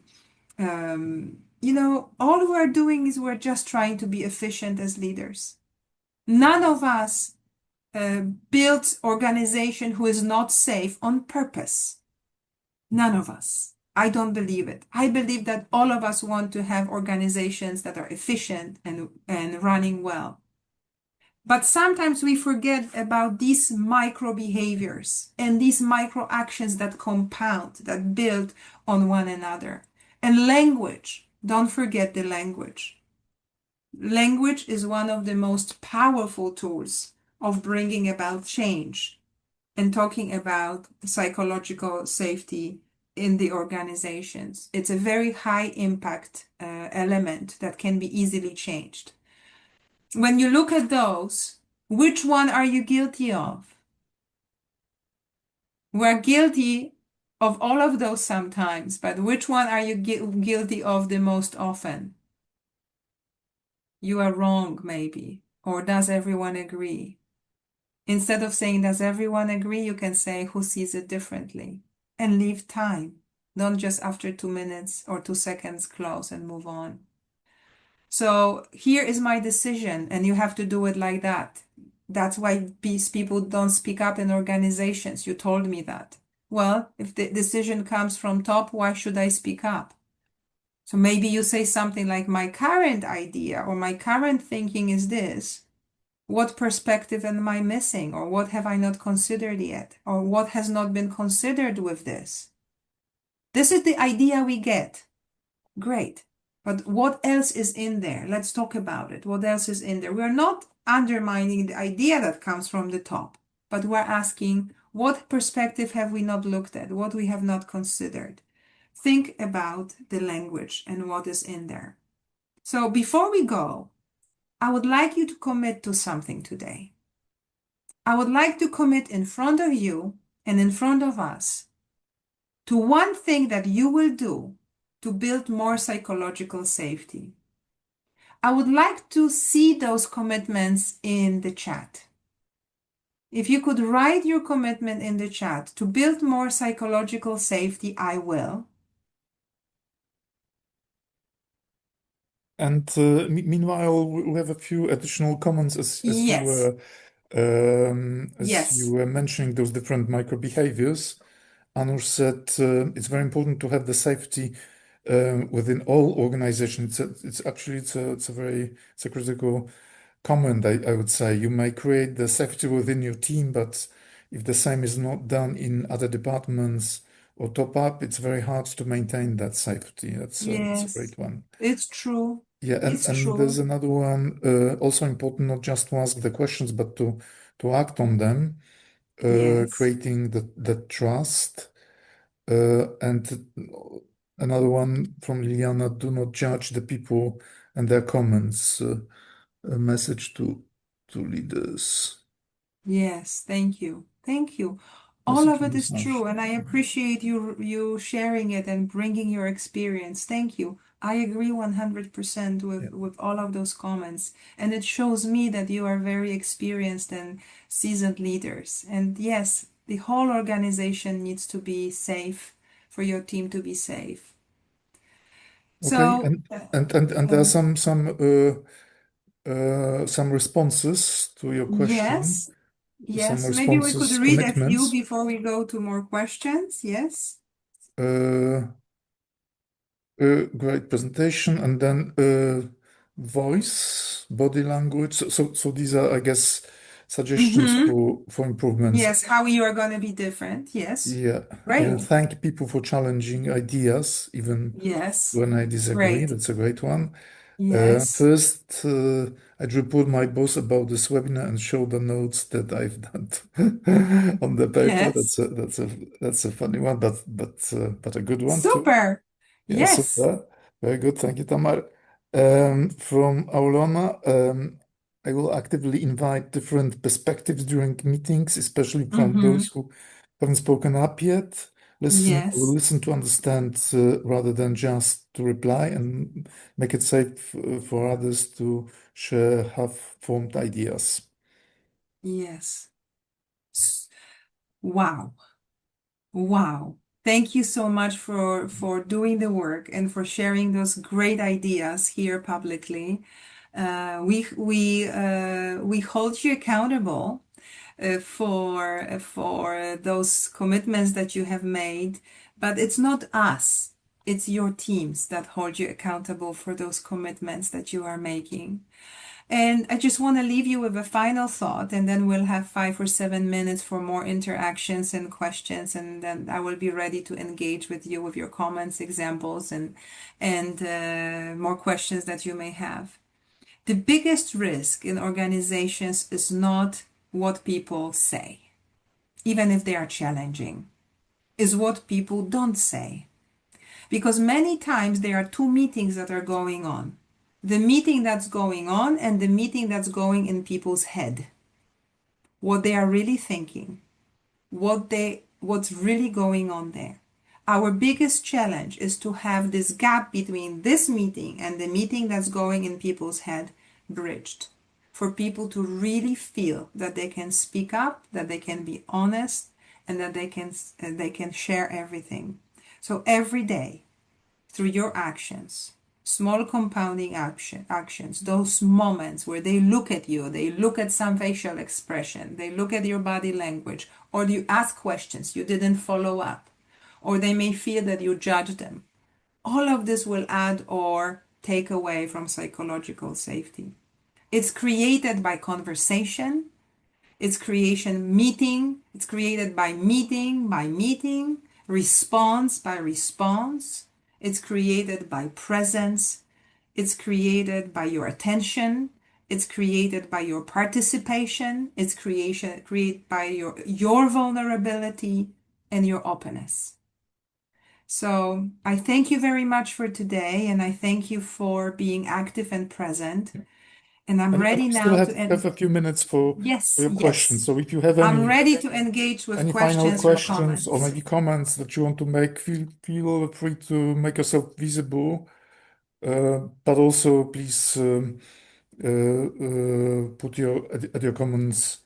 All we're doing is we're just trying to be efficient as leaders. None of us built organization who is not safe on purpose. None of us. I don't believe it. I believe that all of us want to have organizations that are efficient and running well. But sometimes we forget about these micro behaviors and these micro actions that compound, that build on one another. And language, don't forget the language. Language is one of the most powerful tools of bringing about change and talking about psychological safety in the organizations. It's a very high impact element that can be easily changed. When you look at those, which one are you guilty of? We're guilty of all of those sometimes, but which one are you guilty of the most often? You are wrong, maybe. Or does everyone agree? Instead of saying, does everyone agree, you can say, who sees it differently? And leave time. Don't just after 2 minutes or 2 seconds close and move on. So here is my decision, and you have to do it like that. That's why these people don't speak up in organizations. You told me that. Well, if the decision comes from top, why should I speak up? So maybe you say something like, my current idea or my current thinking is this. What perspective am I missing? Or what have I not considered yet? Or what has not been considered with this? This is the idea we get. Great. But what else is in there? Let's talk about it. What else is in there? We're not undermining the idea that comes from the top, but we're asking, what perspective have we not looked at? What we have not considered? Think about the language and what is in there. So before we go, I would like you to commit to something today. I would like to commit in front of you and in front of us to one thing that you will do to build more psychological safety. I would like to see those commitments in the chat. If you could write your commitment in the chat to build more psychological safety, I will. And meanwhile, we have a few additional comments as you Yes. were As Yes. you were mentioning those different micro behaviors, Anur said it's very important to have the safety within all organizations. It's actually it's a critical comment. I would say you may create the safety within your team, but if the same is not done in other departments or top up, it's very hard to maintain that safety. That's a Yes. great one. It's true. Yeah, It's and there's true. another one also important not just to ask the questions, but to act on them, Yes. creating the trust. And another one from Liliana: do not judge the people and their comments. A message to leaders. Yes. Thank you. Thank you. All Message of from it the is true, and I appreciate you sharing it and bringing your experience. Thank you. I agree 100% Yeah. with all of those comments, and it shows me that you are very experienced and seasoned leaders. And yes, the whole organization needs to be safe for your team to be safe. Okay, So, and there are some responses to your question. yes, Some yes, maybe we could responses, read a few commitments. before we go to more questions. Yes. Uh, Great presentation, and then voice, body language. So these are, I guess, suggestions Mm-hmm. for improvements. Yes, how you are going to be different. Yes. Yeah, I will Great. thank people for challenging ideas, even Yes. when I disagree. Great. That's a great one. Yes. First, I'd report my boss about this webinar and show the notes that I've done on the paper. Yes. That's a funny one, but a good one too. Super. Yeah, Yes. super. Very good. Thank you, Tamar. From Aulona, I will actively invite different perspectives during meetings, especially from Mm-hmm. those who haven't spoken up yet. I will Yes. listen to understand rather than just to reply, and make it safe for others to share half-formed ideas. Yes. S- Wow. Wow. Thank you so much for doing the work and for sharing those great ideas here publicly. We hold you accountable for those commitments that you have made, but it's not us. It's your teams that hold you accountable for those commitments that you are making. And I just want to leave you with a final thought, and then we'll have 5 or 7 minutes for more interactions and questions, and then I will be ready to engage with you with your comments, examples, and more questions that you may have. The biggest risk in organizations is not what people say, even if they are challenging, is what people don't say. Because many times there are two meetings that are going on. The meeting that's going on and the meeting that's going in people's head. What they are really thinking, what's really going on there. Our biggest challenge is to have this gap between this meeting and the meeting that's going in people's head bridged. For people to really feel that they can speak up, that they can be honest, and that they can share everything. So every day, through your actions, small compounding actions, those moments where they look at you, they look at some facial expression, they look at your body language, or you ask questions you didn't follow up, or they may feel that you judge them. All of this will add or take away from psychological safety. It's created by conversation, it's created by meeting, response by response. It's created by presence. It's created by your attention. It's created by your participation. It's created by your vulnerability and your openness. So I thank you very much for today, and I thank you for being active and present. And I'm And ready we still now to have end. a few minutes for Yes, your questions. yes. So if you have I'm ready to engage with any final questions or questions or comments. maybe comments that you want to make, feel free to make yourself visible. But also, please put add your comments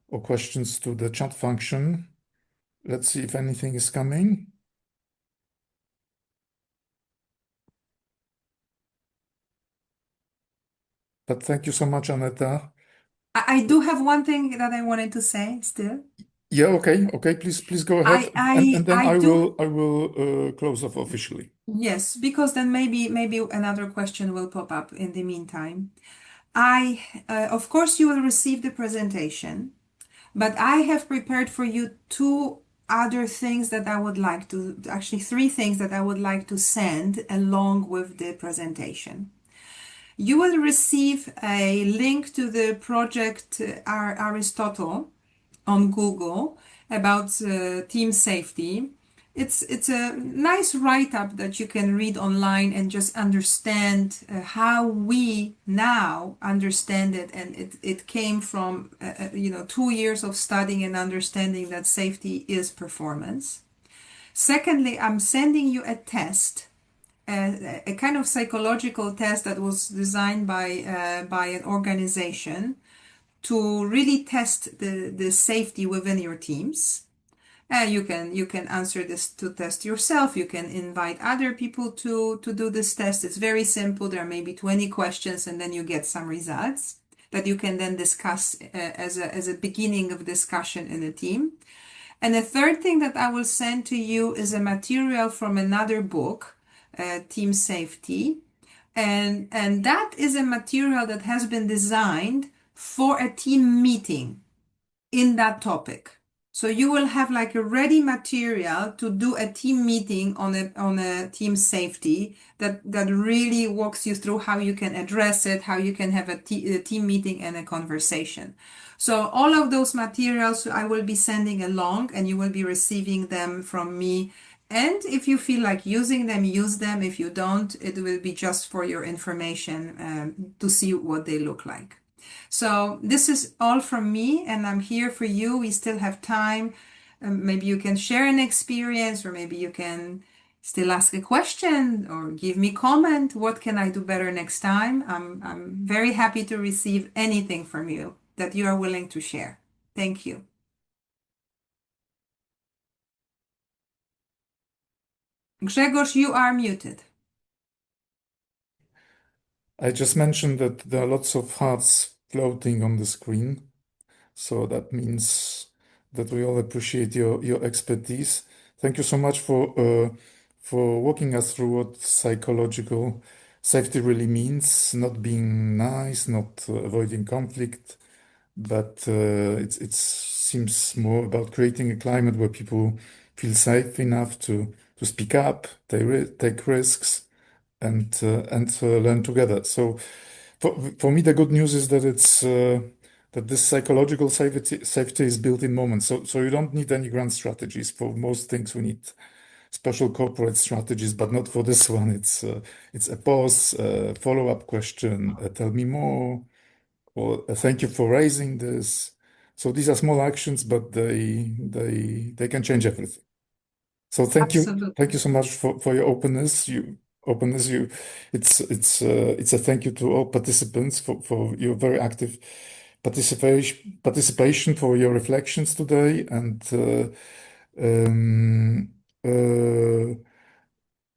or questions to the chat function. Let's see if anything is coming. But thank you so much, Aneta. I do have one thing that I wanted to say still. Yeah, okay. Please go ahead, and then I do. I will close off officially. Yes, because then maybe another question will pop up in the meantime. I of course you will receive the presentation, but I have prepared for you two other things that I would like to, actually three things that I would like to send along with the presentation. You will receive a link to the project Aristotle on Google about team safety. It's a nice write-up that you can read online and just understand how we now understand it. And it came from 2 years of studying and understanding that safety is performance. Secondly, I'm sending you a test, a kind of psychological test that was designed by an organization to really test the safety within your teams. You can answer this to test yourself. You can invite other people to do this test. It's very simple. There may be 20 questions and then you get some results that you can then discuss as a beginning of discussion in a team. And the third thing that I will send to you is a material from another book, Team Safety. And that is a material that has been designed for a team meeting in that topic. So you will have like a ready material to do a team meeting on a team safety that really walks you through how you can address it, how you can have a team meeting and a conversation. So all of those materials I will be sending along and you will be receiving them from me. And if you feel like using them, use them. If you don't, it will be just for your information to see what they look like. So this is all from me and I'm here for you. We still have time. Maybe you can share an experience or maybe you can still ask a question or give me comment. What can I do better next time? I'm very happy to receive anything from you that you are willing to share. Thank you. Grzegorz, you are muted. I just mentioned that there are lots of hearts floating on the screen, so that means that we all appreciate your expertise. Thank you so much for walking us through what psychological safety really means, not being nice, not avoiding conflict, but it seems more about creating a climate where people feel safe enough to speak up, take risks, and learn together. So for me, the good news is that it's that this psychological safety is built in moments. So you don't need any grand strategies. For most things, we need special corporate strategies, but not for this one. It's a pause, follow-up question, tell me more, or thank you for raising this. So these are small actions, but they can change everything. So thank you Absolutely. so much for your openness. It's a thank you to all participants for your very active participation, for your reflections today, and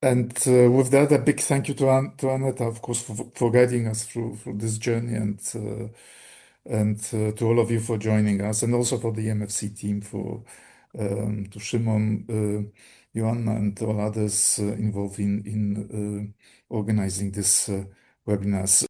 with that, a big thank you to Aneta, of course, for guiding us through this journey, and to all of you for joining us, and also for the MFC team, to Szymon, Joanna, and all others involved in organizing this webinars.